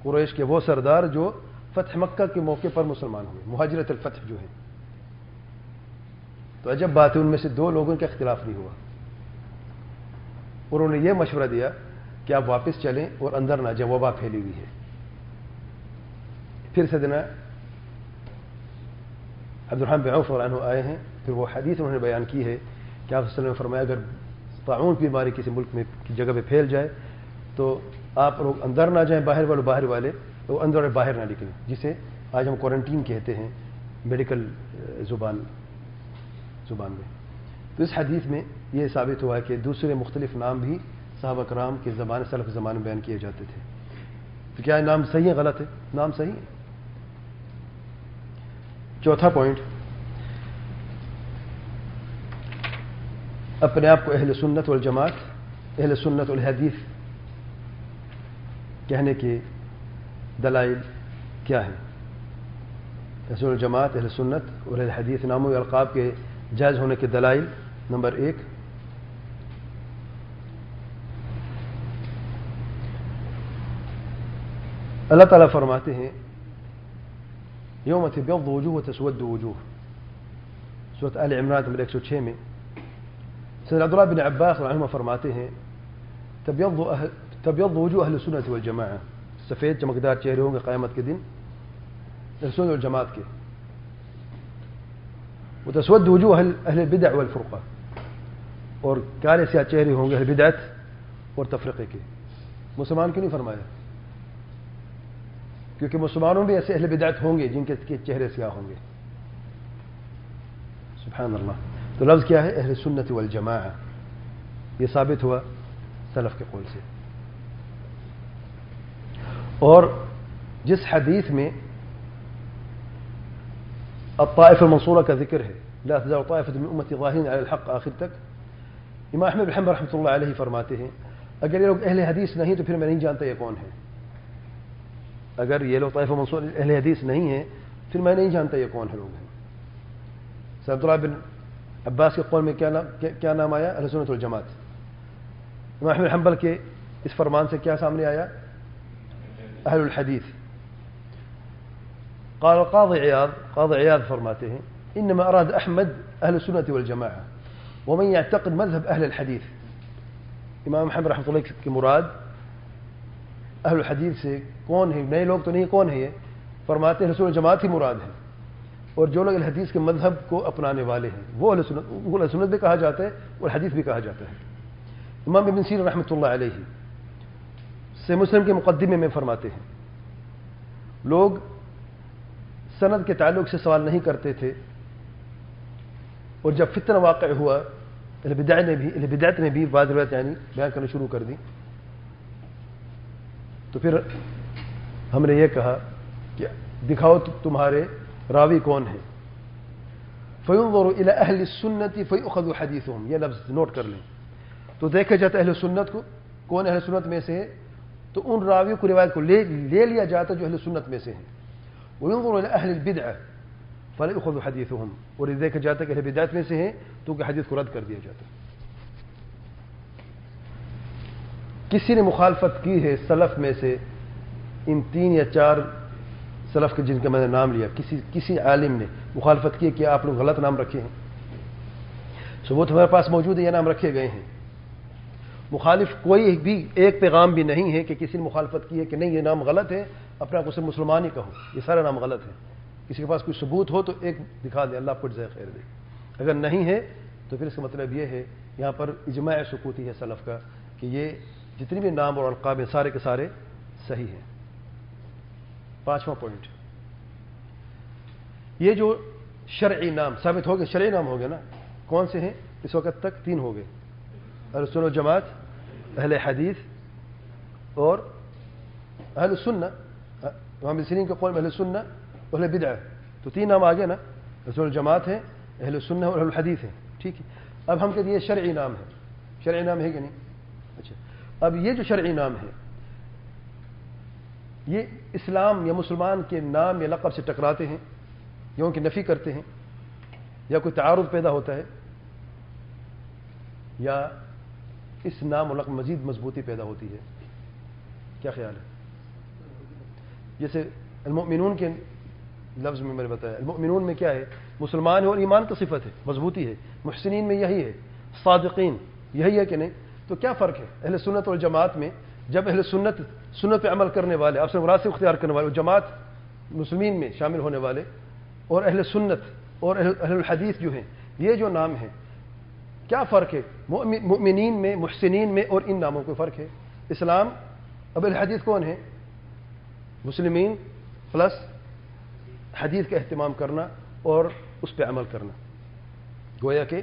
قریش کے وہ سردار جو فتح مکہ کے موقع پر مسلمان ہوئے, مہاجرۃ الفتح جو ہے. تو عجب بات ہے ان میں سے دو لوگوں کا اختلاف نہیں ہوا, اور انہوں نے یہ مشورہ دیا کہ آپ واپس چلیں اور اندر نہ جائیں, وبا پھیلی ہوئی ہے. پھر سیدنا عبد الرحمن بن عوف عنہ آئے ہیں, پھر وہ حدیث انہوں نے بیان کی ہے کہ آپ صلی اللہ علیہ وسلم نے فرمایا اگر طاعون کی بیماری کسی ملک میں کی جگہ پہ پھیل جائے تو آپ لوگ اندر نہ جائیں, باہر والے تو اندر اور باہر نہ نکلیں, جسے آج ہم کوارنٹین کہتے ہیں میڈیکل زبان میں. تو اس حدیث میں یہ ثابت ہوا ہے کہ دوسرے مختلف نام بھی صحابہ کرام کے زمانے سلف زمانے میں بیان کیے جاتے تھے. تو کیا نام صحیح ہے غلط ہے؟ نام صحیح ہے. چوتھا پوائنٹ, اپنے آپ کو اہل سنت والجماعت, اہل سنت والحدیث کہنے کے دلائل کیا ہیں؟ اہل الجماعت, اہل سنت اور اہل حدیث ناموں و القاب کے جائز ہونے کے دلائل. نمبر 1, اللہ تعالیٰ فرماتے ہیں یوم تبیض وجوہ وتسود وجوہ, سورۃ آل عمران نمبر 106 میں. سیدنا عبداللہ بن عباس رضی اللہ عنہ فرماتے ہیں تبیض وجوہ اہل سنت والجماعہ, سفید چمکدار چہرے ہوں گے قیامت کے دن اہل سنت والجماعت کے. وتسود وجوہ اہل البدع والفرقہ, اور کالے سیاہ چہرے ہوں گے اہل بدعت اور تفرقے کے. مسلمان کیوں نہیں فرمایا؟ کیونکہ مسلمانوں بھی ایسے اہل بدعت ہوں گے جن کے چہرے سیاہ ہوں گے. سبحان اللہ. تو لفظ کیا ہے؟ اہل سنت والجماعہ. یہ ثابت ہوا سلف کے قول سے. اور جس حدیث میں الطائفہ المنصورہ کا ذکر ہے, لا تزال طائفة من امتی ظاہرین علی الحق آخر تک, امام احمد بن حنبل رحمۃ اللہ علیہ فرماتے ہیں اگر یہ لوگ اہل حدیث نہیں تو پھر میں نہیں جانتا یہ کون ہے. اگر یہ لوگ طائفہ منصور اہل حدیث نہیں ہیں پھر میں نہیں جانتا یہ کون ہے لوگ ہیں. سید عبداللہ بن عباس کے قول میں کیا نام آیا؟ اہل سنت والجماعت. امام احمد بن حنبل کے اس فرمان سے کیا سامنے آیا؟ اہل الحدیث. قال قاضی عیاض فرماتے ہیں انما اراد احمد اہل السنت والجماعہ ومن يعتقد مذهب اہل الحدیث. امام احمد رحمۃ اللہ کی مراد اہل الحدیث سے کون ہے؟ نئے لوگ تو نہیں, کون ہے یہ؟ فرماتے ہیں اہل سنت جماعت ہی مراد ہے, اور جو لوگ الحدیث کے مذہب کو اپنانے والے ہیں وہ اہل سنت بھی کہا جاتا ہے اور حدیث بھی کہا جاتا ہے. امام ابن سیرین رحمۃ اللہ علیہ سے مسلم کے مقدمے میں فرماتے ہیں لوگ سند کے تعلق سے سوال نہیں کرتے تھے, اور جب فتنہ واقع ہوا اہل بدعت نے بھی بعض روایت یعنی بیان کرنا شروع کر دی, تو پھر ہم نے یہ کہا کہ دکھاؤ تمہارے راوی کون ہیں. فینظر الی اہل السنت فیؤخذ حدیثهم, یہ لفظ نوٹ کر لیں. تو دیکھا جاتا اہل سنت کو, کون اہل سنت میں سے ہے, تو ان راویوں کو روایت کو لے لیا جاتا جو اہل سنت میں سے ہیں. وینظر الی اہل البدع فلا یؤخذ حدیثهم, اور یہ دیکھا جاتا کہ اہل بدعت میں سے ہیں تو کہ حدیث کو رد کر دیا جاتا. کسی نے مخالفت کی ہے سلف میں سے, ان 3 یا 4 سلف کے جن کا میں نے نام لیا, کسی عالم نے مخالفت کی کہ آپ لوگ غلط نام رکھے ہیں, ثبوت ہمارے پاس موجود ہے, یہ نام رکھے گئے ہیں. مخالف کوئی بھی ایک پیغام بھی نہیں ہے کہ کسی نے مخالفت کی ہے کہ نہیں یہ نام غلط ہے, اپنے آپ کو صرف مسلمان ہی کہو, یہ سارا نام غلط ہے. کسی کے پاس کوئی ثبوت ہو تو ایک دکھا دیں, اللہ آپ کو جزائے خیر دے. اگر نہیں ہے تو پھر اس کا مطلب یہ ہے یہاں پر اجماع سکوتی ہے سلف کا کہ یہ جتنی بھی نام اور القاب ہیں سارے کے سارے صحیح ہیں. 5واں پوائنٹ, یہ جو شرعی نام ثابت ہو گئے, شرعی نام ہو گئے نا, کون سے ہیں اس وقت تک؟ 3 ہو گئے, اہل سنت والجماعت, اہل حدیث اور اہل السنہ. امام ابن سیرین کے قول میں اہل السنہ اور اہل بدعہ, تو 3 نام آگے نا, اہل سنت والجماعت ہے, اہل السنہ اور اہل الحدیث ہے. ٹھیک ہے, اب ہم کہتے ہیں یہ شرعی نام ہے. شرعی نام ہے کہ نہیں؟ اچھا, اب یہ جو شرعی نام ہے یہ اسلام یا مسلمان کے نام یا لقب سے ٹکراتے ہیں یا ان کی نفی کرتے ہیں یا کوئی تعارض پیدا ہوتا ہے یا اس نام و لقب مزید مضبوطی پیدا ہوتی ہے؟ کیا خیال ہے؟ جیسے المؤمنون کے لفظ میں میں نے بتایا، المؤمنون میں کیا ہے؟ مسلمان ہے اور ایمان کی صفت ہے، مضبوطی ہے۔ محسنین میں یہی ہے، صادقین یہی ہے کہ نہیں؟ تو کیا فرق ہے اہل سنت اور جماعت میں؟ جب اہل سنت پہ عمل کرنے والے، آپ سے مراد سے اختیار کرنے والے، جماعت مسلمین میں شامل ہونے والے، اور اہل سنت اور اہل الحدیث جو ہیں، یہ جو نام ہیں، کیا فرق ہے مؤمنین میں، محسنین میں اور ان ناموں کو فرق ہے؟ اسلام، اب الحدیث کون ہے؟ مسلمین پلس حدیث کا اہتمام کرنا اور اس پہ عمل کرنا، گویا کہ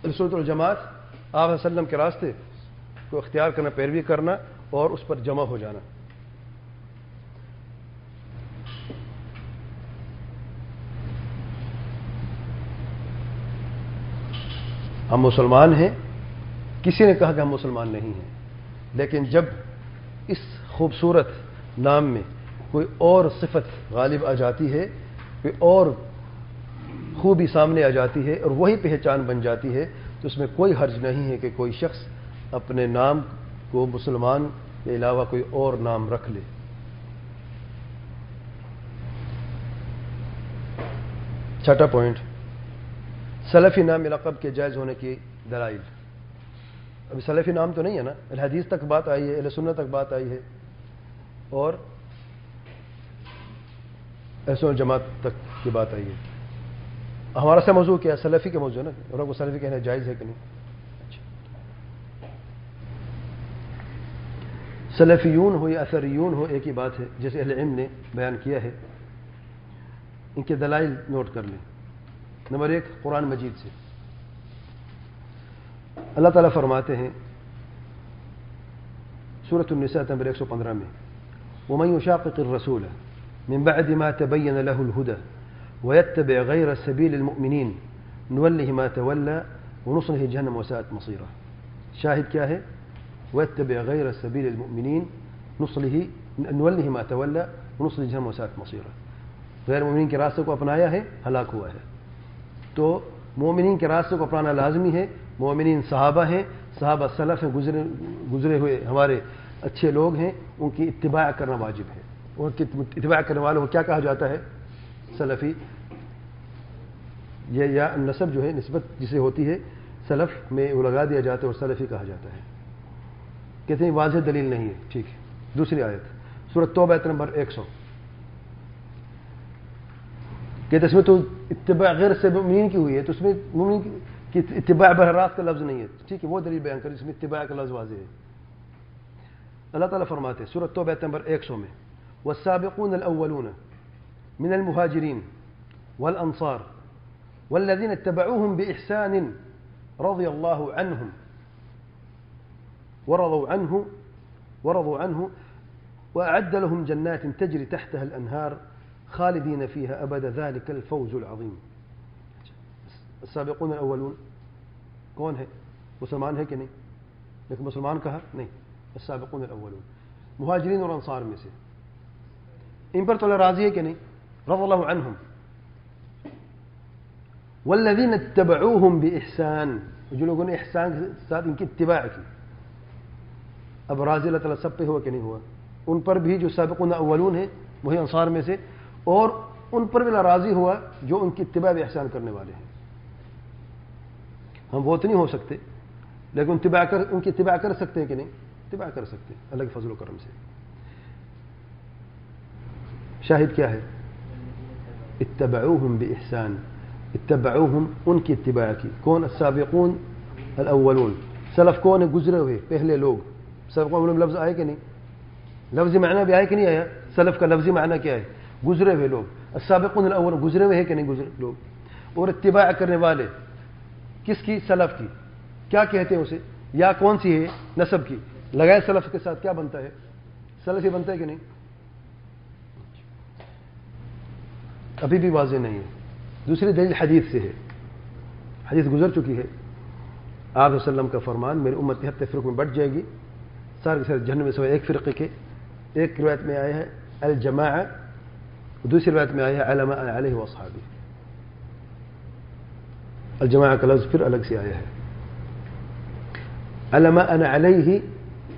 سنت الجماعت آپ علیہ وسلم کے راستے کو اختیار کرنا، پیروی کرنا اور اس پر جمع ہو جانا۔ ہم مسلمان ہیں، کسی نے کہا کہ ہم مسلمان نہیں ہیں، لیکن جب اس خوبصورت نام میں کوئی اور صفت غالب آ جاتی ہے، کوئی اور خوبی سامنے آ جاتی ہے اور وہی پہچان بن جاتی ہے، تو اس میں کوئی حرج نہیں ہے کہ کوئی شخص اپنے نام کو مسلمان کے علاوہ کوئی اور نام رکھ لے۔ چھٹا پوائنٹ، سلفی نام لقب کے جائز ہونے کی دلائل۔ ابھی سلفی نام تو نہیں ہے نا، الحدیث تک بات آئی ہے، اہل سنت تک بات آئی ہے اور اہل سنت جماعت تک کی بات آئی ہے۔ ہمارا سا موضوع کیا ہے؟ سلفی کے موضوع ہے نا، اور کو سلفی کہنا جائز ہے کہ نہیں؟ اچھا، سلفیون ہو یا اثریون ہو ایک ہی بات ہے، جیسے اہل علم نے بیان کیا ہے۔ ان کے دلائل نوٹ کر لیں۔ نمبر 1، قرآن مجید سے اللہ تعالیٰ فرماتے ہیں سورۃ النساء نمبر 115 میں، وَمَن يُشَاقِقِ الرَّسُولَ مِن بَعْدِ مَا تَبَيَّنَ لَهُ الْهُدَى وَيَتَّبِعْ غَيْرَ سَبِيلِ الْمُؤْمِنِينَ نُوَلِّهِ مَا تَوَلَّى وَنُصْلِهِ جَهَنَّمَ وَسَاءَتْ مَصِيرًا۔ شاہد کیا ہے؟ وَيَتَّبِعْ غَيْرَ سَبِيلِ الْمُؤْمِنِينَ نُوَلِّهِ مَا تَوَلَّى وَنُصْلِهِ جَهَنَّمَ وَسَاءَتْ مَصِيرًا۔ غیر مومنین کے راستے کو اپنایا ہے، ہلاک ہوا ہے۔ تو مومنین کے راستے کو اپنانا لازمی ہے۔ مومنین صحابہ ہیں، صحابہ سلف ہیں، گزرے ہوئے ہمارے اچھے لوگ ہیں، ان کی اتباع کرنا واجب ہے۔ ان کی اتباع کرنے والوں کو کیا کہا جاتا ہے؟ سلفی۔ یہ یا نسب جو ہے، نسبت جسے ہوتی ہے سلف میں وہ لگا دیا جاتا ہے اور سلفی کہا جاتا ہے۔ کہتے ہیں واضح دلیل نہیں ہے، ٹھیک ہے۔ دوسری آیت سورۃ توبہ آیت نمبر 100 کہ اس میں تو اتباع غیر سے مومنین کی ہوئی ہے، تو اس میں مومنین کی اتباع براست کا لفظ نہیں ہے، ٹھیک ہے، وہ دلیل بیان کر، اس میں اتباع کا لفظ واضح ہے۔ اللہ تعالیٰ فرماتے ہیں سورۃ توبہ نمبر 100 میں، والسابقون الاولون من المهاجرين والانصار والذين اتبعوهم باحسان رضي الله عنهم ورضوا عنه واعد لهم جنات تجري تحتها الانهار خالدین فیہا ابدا ذلک الفوز العظیم۔ السابقون الاولون کون ہے؟ مسلمان ہے کہ نہیں؟ لیکن مسلمان کہا نہیں، السابقون الاولون مہاجرین اور انصار میں سے، ان پر تو اللہ راضی ہے کہ نہیں؟ رضی اللہ عنہم والذین اتبعوہم باحسان، جو لوگوں نے احسان کے ساتھ ان کی اتباع کی۔ اب راضی اللہ تعالیٰ سب پہ ہوا کہ نہیں ہوا؟ ان پر بھی جو سابقون اولون ہیں وہی انصار میں سے، اور ان پر بھی راضی ہوا جو ان کی اتباع احسان کرنے والے ہیں۔ ہم وہ تو نہیں ہو سکتے، لیکن ان کی اتباع کر سکتے ہیں کہ نہیں؟ اتباع کر سکتے ہیں اللہ کے فضل و کرم سے۔ شاہد کیا ہے؟ اتبعوہم باحسان، اتبعوہم ان کی اتباع کی۔ کون؟ السابقون الاولون، سلف کون ہے؟ گزرے ہوئے پہلے لوگ۔ سابقون الاولون لفظ آئے کہ نہیں؟ لفظی معنی بھی آئے کہ نہیں آیا؟ سلف کا لفظی معنی کیا ہے؟ گزرے ہوئے لوگ۔ السابقون الاول گزرے ہوئے ہیں کہ نہیں گزرے لوگ؟ اور اتباع کرنے والے کس کی؟ سلف کی۔ کیا کہتے ہیں اسے؟ یا کون سی ہے؟ نسب کی۔ لگائے سلف کے ساتھ کیا بنتا ہے؟ سلف ہی بنتا ہے کہ نہیں؟ ابھی بھی واضح نہیں ہے۔ دوسری دلیل حدیث سے ہے، حدیث گزر چکی ہے۔ آپ صلی اللہ علیہ وسلم کا فرمان، میری امت 73 فرقوں میں بٹ جائے گی، سارے کے سارے جہنم میں سوائے ایک فرقے کے، ایک روایت میں آیا ہے الجماع، دوسری روایت میں آیا ہے علما انا علیہ واصحابی. الجماع کا لفظ پھر الگ سے آیا ہے، علما انا علیہ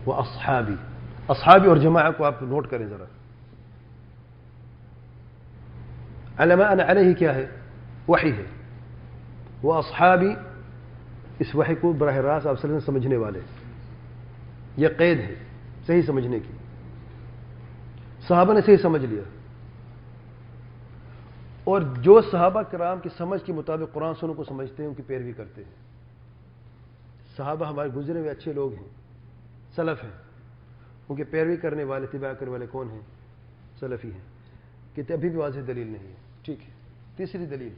واصحابی. اصحابی اور جماع کو آپ نوٹ کریں ذرا. علما انا علیہ کیا ہے؟ وحی ہے. وہ اصحابی اس وحی کو براہ راست آپ صلی اللہ علیہ وسلم سمجھنے والے. یہ قید ہے صحیح سمجھنے کی. صحابہ نے صحیح سمجھ لیا، اور جو صحابہ کرام کی سمجھ کے مطابق قرآن سنوں کو سمجھتے ہیں ان کی پیروی کرتے ہیں. صحابہ ہمارے گزرے ہوئے اچھے لوگ ہیں، سلف ہیں. ان کے پیروی کرنے والے، اتباع کرنے والے کون ہیں؟ سلفی ہیں. کہ ابھی بھی واضح دلیل نہیں ہے. ٹھیک ہے. تیسری دلیل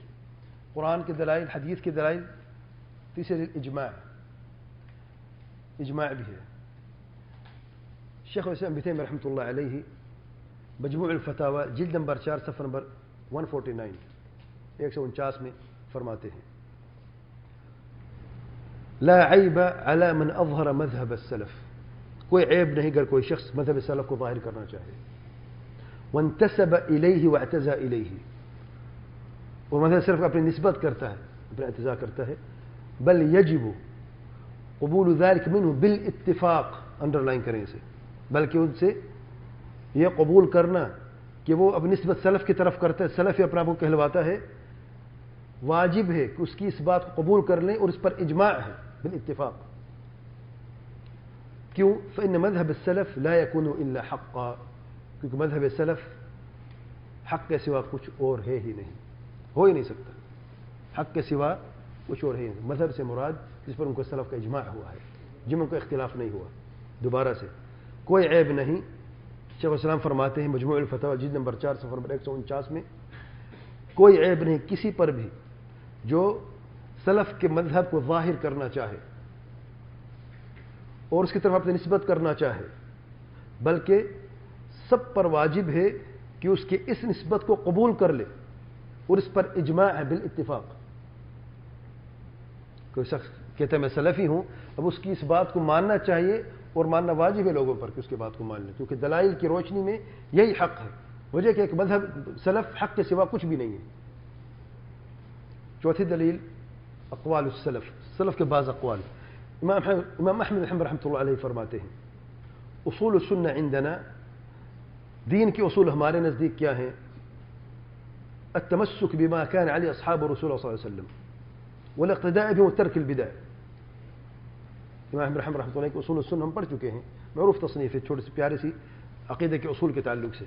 قرآن کے دلائل، حدیث کے دلائل. تیسری اجماع. اجماع بھی ہے. شیخ الاسلام ابن تیمیہ رحمۃ اللہ علیہ مجموع الفتاوی جلد نمبر 4 صفحہ نمبر 149 149 میں فرماتے ہیں لا عیب علی من اظہر مذہب السلف. کوئی عیب نہیں اگر کوئی شخص مذہب سلف کو ظاہر کرنا چاہے. وانتسب الیہ واعتزا الیہ، وہ مذہب سلف اپنی نسبت کرتا ہے، اپنا اعتزا کرتا ہے. بل یجب قبول ذلك منه بالاتفاق، انڈر لائن کریں اسے، بلکہ ان سے یہ قبول کرنا کہ وہ اب نسبت سلف کی طرف کرتا ہے، سلف اپنا کو کہلواتا ہے، واجب ہے کہ اس کی اس بات کو قبول کر لیں، اور اس پر اجماع ہے بالاتفاق. کیوں؟ فإن مذهب السلف لا يكون إلا حقا، کیونکہ مذہب سلف حق کے سوا کچھ اور ہے ہی نہیں، ہو ہی نہیں سکتا. حق کے سوا کچھ اور ہے ہی نہیں. مذہب سے مراد جس پر ان کو سلف کا اجماع ہوا ہے، جن میں ان کو اختلاف نہیں ہوا. دوبارہ سے کوئی عیب نہیں. شیخ الاسلام فرماتے ہیں مجموع الفتاوی جلد نمبر 4 صفحہ نمبر 149 میں کوئی عیب نہیں کسی پر بھی جو سلف کے مذہب کو ظاہر کرنا چاہے اور اس کی طرف اپنی نسبت کرنا چاہے، بلکہ سب پر واجب ہے کہ اس کی اس نسبت کو قبول کر لے، اور اس پر اجماع ہے بالاتفاق. کوئی شخص کہتا ہے میں سلفی ہوں، اب اس کی اس بات کو ماننا چاہیے اور ماننا واجب ہے لوگوں پر کہ اس کی بات کو مان لیں، کیونکہ دلائل کی روشنی میں یہی حق ہے. وجہ کہ ایک مذہب سلف حق کے سوا کچھ بھی نہیں ہے. چوتھی دلیل اقوال السلف، سلف کے بعض اقوال. امام احمد بن حنبل رحمۃ اللہ علیہ فرماتے ہیں اصول السنہ عندنا، دین کے اصول ہمارے نزدیک کیا ہیں؟ التمسک بما كان علیہ اصحاب رسول اللہ صلی اللہ علیہ وسلم والاقتداء بهم وترک البدع. امام احمد بن حنبل رحمۃ اللہ علیہ کے اصول السنہ ہم پڑھ چکے ہیں، معروف تصنیف ہے، چھوٹی سی پیاری سی عقیدے کے اصول کے تعلق سے.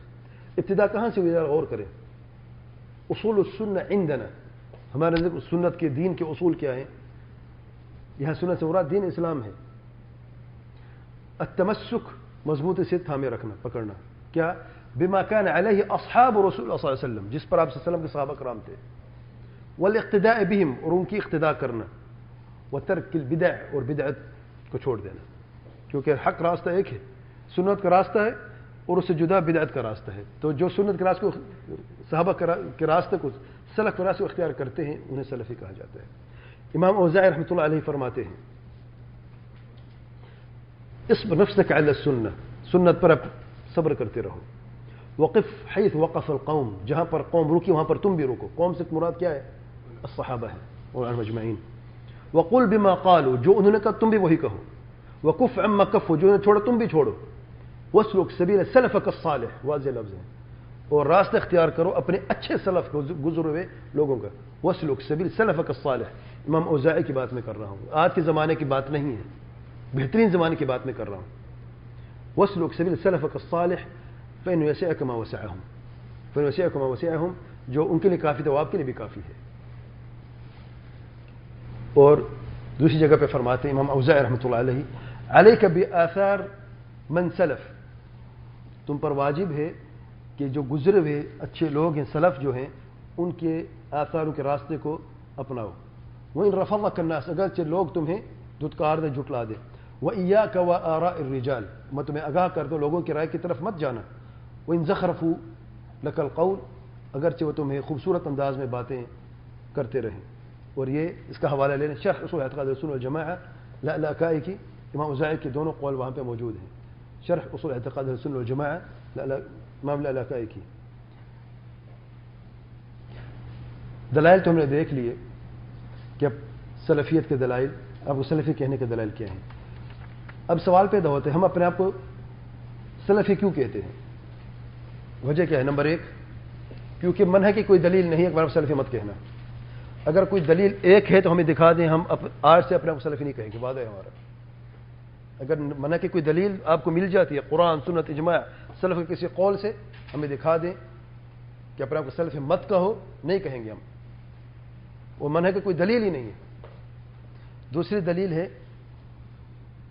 ابتدا کہاں سے ہوئی؟ غور کریں. اصول السنہ عندنا، ہمارے نزدیک سنت کے دین کے اصول کیا ہیں؟ یہاں سنت سے مراد دین اسلام ہے. التمسک، مضبوطی سے تھامے رکھنا، پکڑنا. کیا؟ بما كان علیہ اصحاب رسول اللہ صلی اللہ علیہ وسلم، جس پر آپ صلی اللہ علیہ وسلم کے صحابہ کرام تھے. والاقتداء بهم، اور ان کی اقتداء کرنا. وترک البدع، اور بدعت کو چھوڑ دینا. کیونکہ حق راستہ ایک ہے، سنت کا راستہ ہے، اور اس سے جدا بدعت کا راستہ ہے. تو جو سنت کے راستے کو، صحابہ کے راستے کو، سلف کے راستے کو اختیار کرتے ہیں انہیں سلفی کہا جاتا ہے. امام اوزاعی رحمۃ اللہ علیہ فرماتے ہیں اصبر نفسك على السنة، سنت پر صبر کرتے رہو. وقف حيث وقف القوم، جہاں پر قوم رکی وہاں پر تم بھی رکو. قوم سے مراد کیا ہے؟ الصحابہ ہے اور عنهم اجمعین. وقل بما قالوا، جو انہوں نے کہا تم بھی وہی کہو. وکف عما کفوا، جو انہوں نے چھوڑا تم بھی چھوڑو. واسلک سبیل سلفک الصالح، واضح لفظ ہے، اور راستہ اختیار کرو اپنے اچھے سلف کو، گزرے ہوئے لوگوں کا. واسلک سبیل سلفک الصالح. امام اوزاعی کی بات میں کر رہا ہوں، آج کے زمانے کی بات نہیں ہے، بہترین زمانے کی بات میں کر رہا ہوں. واسلک سبیل سلفک الصالح فإن يسعك ما وسعهم، فإن يسعك ما وسعهم، جو ان کے لیے کافی تھا وہ آپ کے لیے بھی کافی ہے. اور دوسری جگہ پہ فرماتے ہیں امام اوزاعی رحمۃ اللہ علیہ علیک بآثار من سلف، تم پر واجب ہے کہ جو گزرے ہوئے اچھے لوگ ہیں، سلف جو ہیں، ان کے آثاروں کے راستے کو اپناؤ. وإن رفضك الناس، اگرچہ لوگ تمہیں دھتکار دے، جھٹلا دے. وإياك وآراء الرجال، میں تمہیں آگاہ کر دو لوگوں کی رائے کی طرف مت جانا. وإن زخرفوا لك القول، اگرچہ وہ تمہیں خوبصورت انداز میں باتیں کرتے رہیں. اور یہ اس کا حوالہ لینے شرح اصول اعتقاد اہل السنہ والجماعہ لألکائی کی، امام اوزاعی کے دونوں قول وہاں پہ موجود ہیں. شرح اصول اعتقاد اہل السنہ والجماعہ امام لالکائی کی. دلائل تو ہم نے دیکھ لیے کہ اب سلفیت کے دلائل، اب وہ سلفی کہنے کے دلائل کیا ہیں. اب سوال پیدا ہوتے ہیں ہم اپنے آپ کو سلفی کیوں کہتے ہیں؟ وجہ کیا ہے؟ نمبر ایک، کیونکہ منہج کی کوئی دلیل نہیں ہے کہ سلفی مت کہنا. اگر کوئی دلیل ایک ہے تو ہمیں دکھا دیں، ہم آج سے اپنے آپ کو سلفی نہیں کہیں گے، وعدہ ہے ہمارا. اگر منہج کی کوئی دلیل آپ کو مل جاتی ہے قرآن، سنت، اجماع، سلف کے کسی قول سے، ہمیں دکھا دیں کہ اپنے آپ کو سلفی مت کہو، نہیں کہیں گے ہم. وہ منہج کی کوئی دلیل ہی نہیں ہے. دوسری دلیل ہے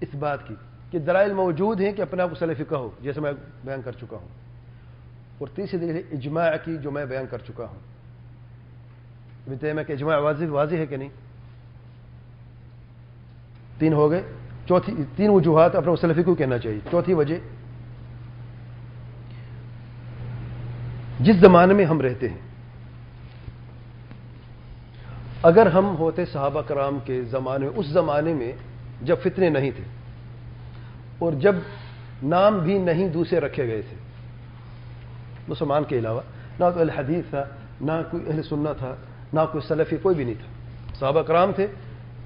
اس بات کی کہ دلائل موجود ہیں کہ اپنے آپ کو سلفی کہو، جیسے میں بیان کر چکا ہوں. اور تیسری دلیل ہے اجماع کی، جو میں بیان کر چکا ہوں. ابن تیمیہ کہ اجماع واضح ہے کہ نہیں؟ تین ہو گئے. چوتھی تین وجوہات اپنے سلفی کو کہنا چاہیے. چوتھی وجہ، جس زمانے میں ہم رہتے ہیں، اگر ہم ہوتے صحابہ کرام کے زمانے میں، اس زمانے میں جب فتنے نہیں تھے اور جب نام بھی نہیں دوسرے رکھے گئے تھے مسلمان کے علاوہ، نہ تو اہل حدیث تھا، نہ کوئی اہل سنت تھا، نہ کوئی سلفی، کوئی بھی نہیں تھا. صحابہ کرام تھے،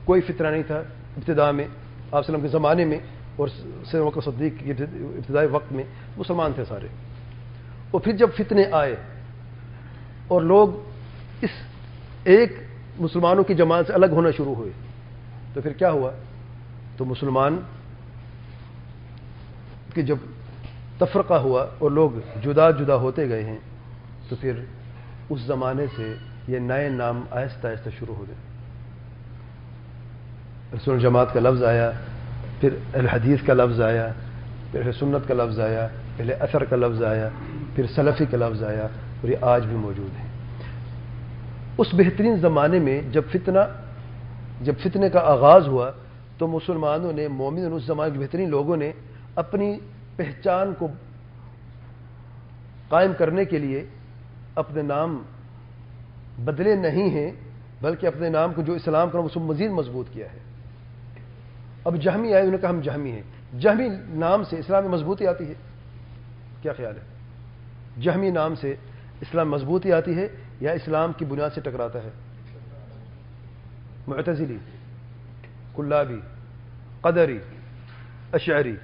کوئی فتنہ نہیں تھا ابتدا میں، آپ وسلم کے زمانے میں اور سیدنا ابوبکر صدیق کے ابتدائی وقت میں مسلمان تھے سارے. اور پھر جب فتنے آئے اور لوگ اس ایک مسلمانوں کی جماعت سے الگ ہونا شروع ہوئے، تو پھر کیا ہوا؟ تو مسلمان کہ جب تفرقہ ہوا اور لوگ جدا جدا ہوتے گئے ہیں، تو پھر اس زمانے سے یہ نئے نام آہستہ آہستہ شروع ہو گئے. رسول جماعت کا لفظ آیا، پھر اہل حدیث کا لفظ آیا، پھر اہل سنت کا لفظ آیا، پہلے اثر کا لفظ آیا، پھر سلفی کا لفظ آیا، اور یہ آج بھی موجود ہے. اس بہترین زمانے میں جب فتنے کا آغاز ہوا تو مسلمانوں نے، مومنوں نے، اس زمانے کے بہترین لوگوں نے اپنی پہچان کو قائم کرنے کے لیے اپنے نام بدلے نہیں ہیں، بلکہ اپنے نام کو جو اسلام کا اس کو مزید مضبوط کیا ہے. اب جہمی آئے، انہوں نے کہا ہم جہمی ہیں. جہمی نام سے اسلام میں مضبوطی آتی ہے؟ کیا خیال ہے؟ جہمی نام سے اسلام مضبوطی آتی ہے یا اسلام کی بنیاد سے ٹکراتا ہے؟ معتزلی، کلابی، قدری، اشعری،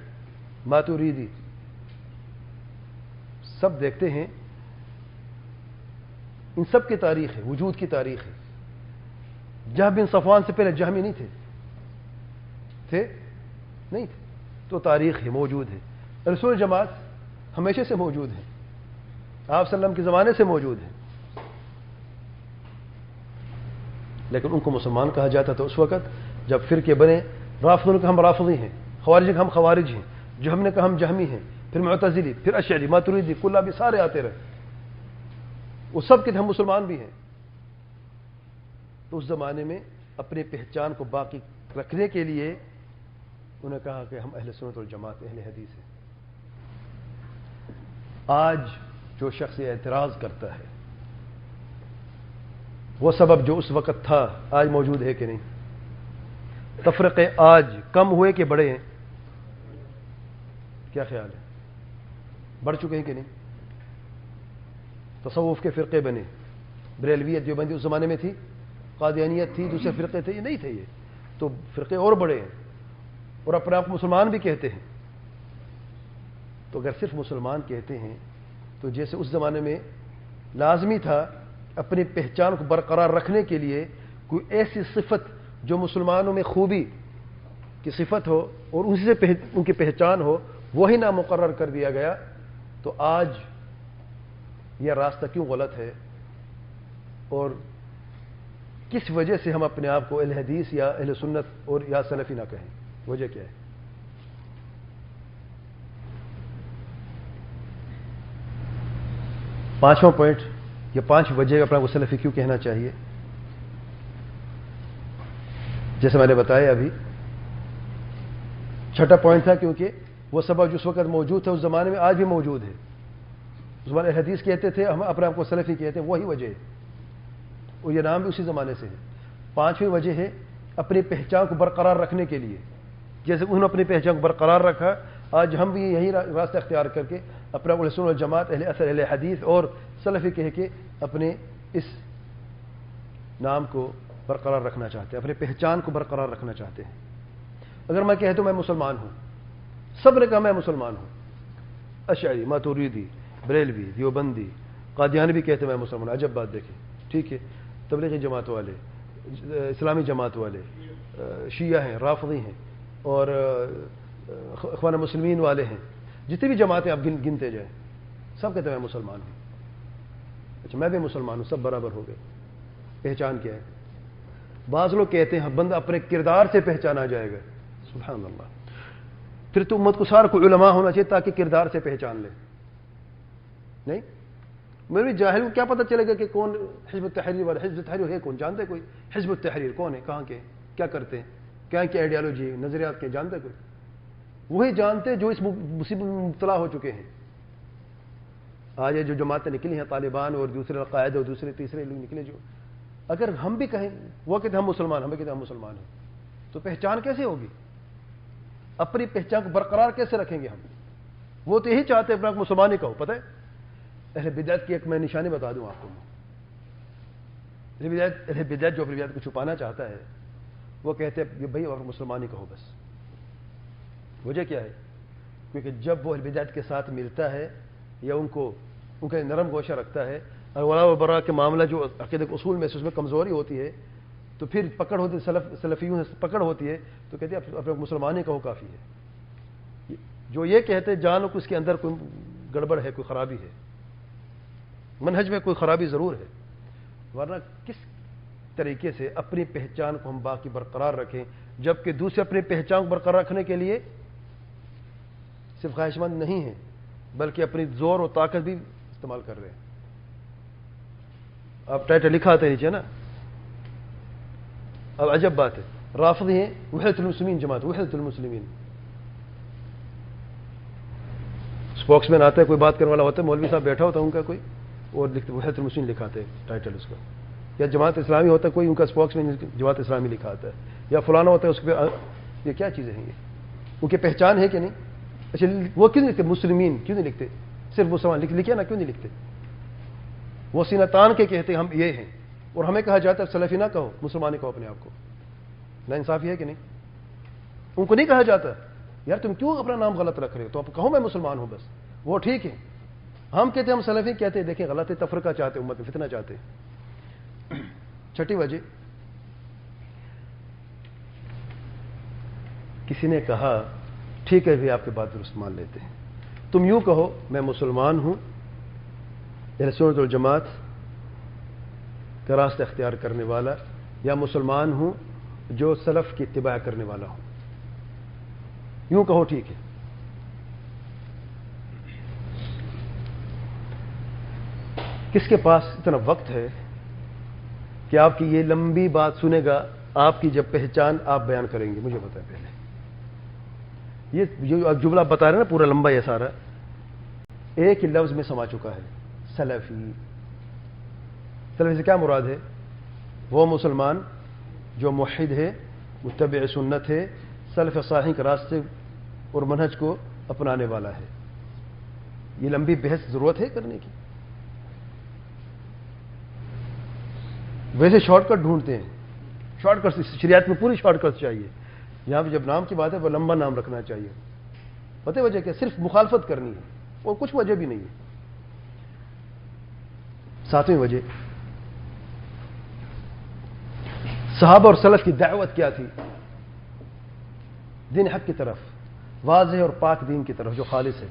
ماتوریدی، سب دیکھتے ہیں، ان سب کی تاریخ ہے، وجود کی تاریخ ہے. جہم بن صفوان سے پہلے جہمی نہیں تھے؟ نہیں تھے. تو تاریخ ہے، موجود ہے. رسول جماعت ہمیشہ سے موجود ہے، آپ صلی اللہ علیہ وسلم کے زمانے سے موجود ہے، لیکن ان کو مسلمان کہا جاتا تھا اس وقت جب فرقے بنے. رافضوں نے کہا ہم رافضی ہیں، خوارج نے کہا ہم خوارج ہیں، جہم نے کہا ہم جہمی ہیں، پھر معتزلی، پھر اشعری، ماتوریدی، کلابی، سارے آتے رہے. وہ سب کے ہم مسلمان بھی ہیں. تو اس زمانے میں اپنی پہچان کو باقی رکھنے کے لیے انہوں نے کہا کہ ہم اہل سنت والجماعت، اہل حدیث ہیں. آج جو شخص اعتراض کرتا ہے، وہ سبب جو اس وقت تھا آج موجود ہے کہ نہیں؟ تفرقے آج کم ہوئے کہ بڑھے ہیں؟ کیا خیال ہے؟ بڑھ چکے ہیں کہ نہیں؟ تصوف کے فرقے بنے، بریلویت دیوبندی اس زمانے میں تھی، قادیانیت تھی، دوسرے فرقے تھے، یہ نہیں تھے. یہ تو فرقے اور بڑے ہیں اور اپنے آپ کو مسلمان بھی کہتے ہیں. تو اگر صرف مسلمان کہتے ہیں تو جیسے اس زمانے میں لازمی تھا اپنی پہچان کو برقرار رکھنے کے لیے کوئی ایسی صفت جو مسلمانوں میں خوبی کی صفت ہو اور اسی سے ان کی پہچان ہو، وہی نہ مقرر کر دیا گیا. تو آج یہ راستہ کیوں غلط ہے اور کس وجہ سے ہم اپنے آپ کو اہل حدیث یا اہل سنت اور یا سلفی نہ کہیں؟ وجہ کیا ہے؟ پانچواں پوائنٹ، یہ 5 وجہ اپنا کو سلفی کیوں کہنا چاہیے. جیسے میں نے بتایا ابھی، چھٹا پوائنٹ تھا کیونکہ وہ سبب جو اس وقت موجود تھا اس زمانے میں آج بھی موجود ہے. اس زمانے حدیث کہتے تھے، ہم اپنے آپ کو سلفی کہتے ہیں، وہی وجہ ہے اور یہ نام بھی اسی زمانے سے ہے. 5ویں وجہ ہے اپنی پہچان کو برقرار رکھنے کے لیے. جیسے انہوں نے اپنی پہچان کو برقرار رکھا، آج ہم بھی یہی راستہ اختیار کر کے اپنا اہل سنت والجماعت، اہل اثر، اہل حدیث اور سلفی کہہ کے اپنے اس نام کو برقرار رکھنا چاہتے ہیں، اپنی پہچان کو برقرار رکھنا چاہتے ہیں۔ اگر میں کہتا ہوں میں مسلمان ہوں، سب نے کہا میں مسلمان ہوں، اشعری، ماتوریدی، بریلوی، دیوبندی، قادیانی بھی کہتے ہیں میں مسلمان ہوں، عجب بات دیکھیں، ٹھیک ہے، تبلیغی جماعت والے، اسلامی جماعت والے، شیعہ ہیں، رافضی ہیں، اور اخوان مسلمین والے ہیں، جتنی بھی جماعتیں آپ گنتے جائیں، سب کہتے ہیں میں مسلمان ہوں۔ اچھا میں بھی مسلمان ہوں، سب برابر ہو گئے۔ پہچان کیا ہے؟ بعض لوگ کہتے ہیں بندہ اپنے کردار سے پہچانا جائے گا، سبحان اللہ، پھر تو امت کو سارا کوئی علماء ہونا چاہیے تاکہ کردار سے پہچان لے۔ نہیں، میں بھی جاہل ہوں، کیا پتہ چلے گا کہ کون حزب التحریر والا؟ حزب التحریر ہے کون؟ جانتے کوئی؟ حزب التحریر کون ہے، کہاں کے، کیا کرتے ہیں، کیا کی آئیڈیالوجی، نظریات کے، جانتے کوئی؟ وہی جانتے جو اس مصیبت میں مبتلا ہو چکے ہیں۔ آج یہ جو جماعتیں نکلی ہیں، طالبان اور دوسرے القاعدہ اور دوسرے تیسرے لوگ نکلے، جو اگر ہم بھی کہیں، وہ کہتے ہیں ہم مسلمان، ہمیں کہتے ہیں ہم مسلمان ہیں، تو پہچان کیسے ہوگی؟ اپنی پہچان کو برقرار کیسے رکھیں گے ہم؟ وہ تو یہی چاہتے ہیں اپنا مسلمان ہی کہو۔ پتہ ہے اہل بدعت کی ایک میں نشانی بتا دوں آپ کو، اہل بدعت جو اپنی بدعت کو چھپانا چاہتا ہے، وہ کہتے ہیں کہ بھائی اور مسلمان ہی کہو بس۔ وجہ کیا ہے؟ کیونکہ جب وہ اہل بدعت کے ساتھ ملتا ہے یا ان کا نرم گوشہ رکھتا ہے، اور ولا و برا کے معاملہ جو عقیدہ کے اصول میں سے اس میں کمزوری ہوتی ہے، تو پھر پکڑ ہوتی ہے، سلفیوں سے پکڑ ہوتی ہے، تو کہتے ہیں اپنے مسلمان ہی کہو کافی ہے۔ جو یہ کہتے ہیں جانو کہ اس کے اندر کوئی گڑبڑ ہے، کوئی خرابی ہے، منہج میں کوئی خرابی ضرور ہے، ورنہ کس طریقے سے اپنی پہچان کو ہم باقی برقرار رکھیں، جبکہ دوسرے اپنی پہچان کو برقرار رکھنے کے لیے صرف خواہش مند نہیں ہیں بلکہ اپنی زور و طاقت بھی استعمال کر رہے ہیں۔ آپ ٹائٹل لکھا آتے نیچے نا، اب عجب بات ہے، رافضی ہیں وحدت المسلمین جماعت، وحدت المسلمین، اسپوکس مین آتا ہے، کوئی بات کرنے والا ہوتا ہے، مولوی صاحب بیٹھا ہوتا ہے ان کا کوئی، اور لکھتے وحدت المسلمین لکھاتے ہیں ٹائٹل اس کا، یا جماعت اسلامی ہوتا ہے کوئی، ان کا اسپوکس مین جماعت اسلامی لکھا آتا ہے، یا فلانا ہوتا ہے اس پہ۔ یہ کیا چیزیں ہیں؟ یہ ان کی پہچان ہے کہ نہیں؟ اچھا وہ کیوں نہیں لکھتے مسلمین؟ کیوں نہیں لکھتے صرف مسلمان؟ لکھے نا، کیوں نہیں لکھتے؟ وہ سینہ تان کے کہتے ہیں ہم یہ ہیں، اور ہمیں کہا جاتا ہے سلفی نہ کہو، مسلمان کہو اپنے آپ کو۔ نا انصافی ہے کہ نہیں؟ ان کو نہیں کہا جاتا یار تم کیوں اپنا نام غلط رکھ رہے ہو، تو آپ کہو میں مسلمان ہوں بس، وہ ٹھیک ہے۔ ہم کہتے ہیں ہم سلفی، کہتے ہیں دیکھیں غلط ہے، تفرقہ چاہتے ہیں، امت میں فتنہ چاہتے ہیں۔ چھٹی وجہ، کسی نے کہا ٹھیک ہے بھی آپ کی بات درست مان لیتے ہیں، تم یوں کہو میں مسلمان ہوں، اہل سنت والجماعت کا راستہ اختیار کرنے والا، یا مسلمان ہوں جو سلف کی اتباع کرنے والا ہوں، یوں کہو ٹھیک ہے۔ کس کے پاس اتنا وقت ہے کہ آپ کی یہ لمبی بات سنے گا؟ آپ کی جب پہچان آپ بیان کریں گے، مجھے بتائیں پہلے، یہ جو جملہ بتا رہے ہیں نا پورا لمبا یہ سارا ایک ہی لفظ میں سما چکا ہے، سلفی۔ سلفی سے کیا مراد ہے؟ وہ مسلمان جو موحد ہے، متبع سنت ہے، سلف صالحین کے راستے اور منہج کو اپنانے والا ہے۔ یہ لمبی بحث ضرورت ہے کرنے کی؟ ویسے شارٹ کٹ ڈھونڈتے ہیں، شارٹ کٹ، شریعت میں پوری شارٹ کٹ چاہیے۔ یہاں پہ جب نام کی بات ہے وہ لمبا نام رکھنا چاہیے۔ پتہ وجہ کیا؟ صرف مخالفت کرنی ہے اور کچھ وجہ بھی نہیں ہے۔ ساتویں وجہ، صحابہ اور سلف کی دعوت کیا تھی؟ دین حق کی طرف، واضح اور پاک دین کی طرف جو خالص ہے۔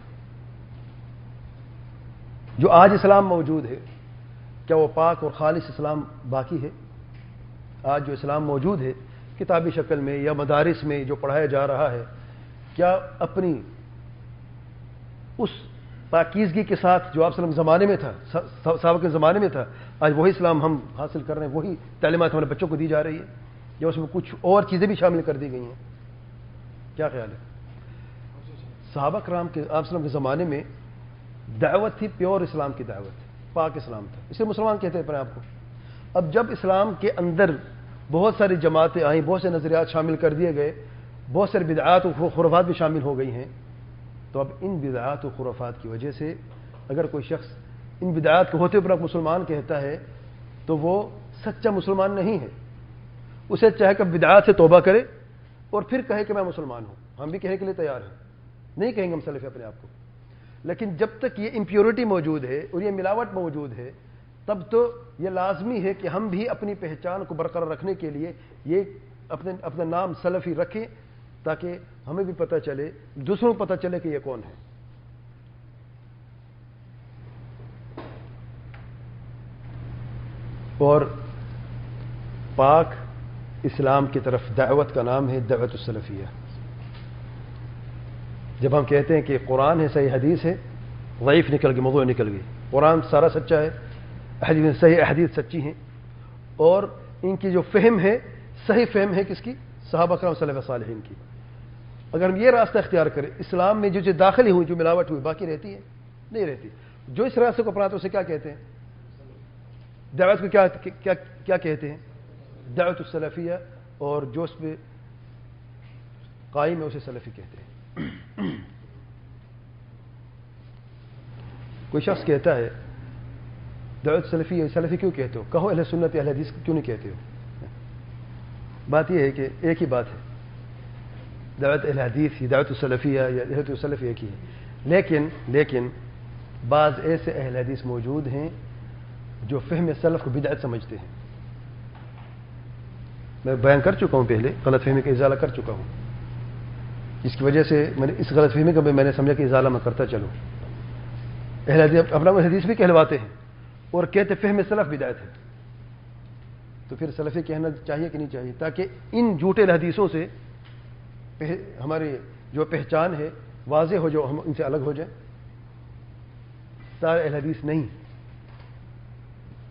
جو آج اسلام موجود ہے، کیا وہ پاک اور خالص اسلام باقی ہے؟ آج جو اسلام موجود ہے کتابی شکل میں یا مدارس میں جو پڑھایا جا رہا ہے، کیا اپنی اس پاکیزگی کے ساتھ جو آپ صلی اللہ علیہ وسلم کے زمانے میں تھا، صحابہ کے زمانے میں تھا، آج وہی اسلام ہم حاصل کر رہے ہیں، وہی تعلیمات ہمارے بچوں کو دی جا رہی ہے، یا اس میں کچھ اور چیزیں بھی شامل کر دی گئی ہیں؟ کیا خیال ہے؟ صحابہ کرام کے، آپ صلی اللہ علیہ وسلم کے زمانے میں دعوت تھی، پیور اسلام کی دعوت، پاک اسلام تھا، اسے مسلمان کہتے ہیں اپنے آپ کو۔ اب جب اسلام کے اندر بہت ساری جماعتیں آئیں، بہت سے نظریات شامل کر دیے گئے، بہت سارے بدعات و خرافات بھی شامل ہو گئی ہیں، تو اب ان بدعات و خرافات کی وجہ سے اگر کوئی شخص ان بدعات کو ہوتے پر مسلمان کہتا ہے تو وہ سچا مسلمان نہیں ہے. اسے چاہے کہ بدعات سے توبہ کرے اور پھر کہے کہ میں مسلمان ہوں. ہم بھی کہنے کے لیے تیار ہیں, نہیں کہیں گے ہم سلفی اپنے آپ کو, لیکن جب تک یہ امپیورٹی موجود ہے اور یہ ملاوٹ موجود ہے تب تو یہ لازمی ہے کہ ہم بھی اپنی پہچان کو برقرار رکھنے کے لیے یہ اپنا نام سلفی رکھیں, تاکہ ہمیں بھی پتہ چلے, دوسروں کو پتہ چلے کہ یہ کون ہے. اور پاک اسلام کی طرف دعوت کا نام ہے دعوت السلفیہ. جب ہم کہتے ہیں کہ قرآن ہے, صحیح حدیث ہے, ضعیف نکل گئی, موضوع نکل گئی. قرآن سارا سچا ہے, حدیث صحیح احادیث سچی ہیں, اور ان کی جو فہم ہے صحیح فہم ہے کس کی؟ صحابہ کرام سلف صالحین کی. اگر ہم یہ راستہ اختیار کریں, اسلام میں جو چیز داخل ہوئی, جو ملاوٹ ہوئی, باقی رہتی ہے نہیں رہتی. جو اس راستے کو اپناتے اسے کیا کہتے ہیں؟ دعوت کو کیا کہتے ہیں؟ دعوت السلفیہ. اور جو اس پہ قائم ہے اسے سلفی کہتے ہیں. کوئی شخص کہتا ہے دعوت سلفی, سلفی کیوں کہتے ہو؟ کہو اہل سنت اہل حدیث کیوں نہیں کہتے ہو؟ بات یہ ہے کہ ایک ہی بات ہے, دعوت اہل حدیث ہی, دعوت السلفیہ یا دعوت السلفی ایک ہی ہے. لیکن بعض ایسے اہل حدیث موجود ہیں جو فہم سلف کو بدعت سمجھتے ہیں. میں بیان کر چکا ہوں پہلے, غلط فہمی کا ازالہ کر چکا ہوں, جس کی وجہ سے میں نے اس غلط فہمی کا میں نے سمجھا کہ ازالہ میں کرتا چلوں. اہل حدیث اپنا حدیث بھی کہلواتے ہیں اور کہتے فہم سلف بدعت ہے. تو پھر سلفی کہنا چاہیے کہ نہیں چاہیے, تاکہ ان جھوٹے حدیثوں سے ہماری جو پہچان ہے واضح ہو, جو ہم ان سے الگ ہو جائیں. سارے اہل حدیث نہیں,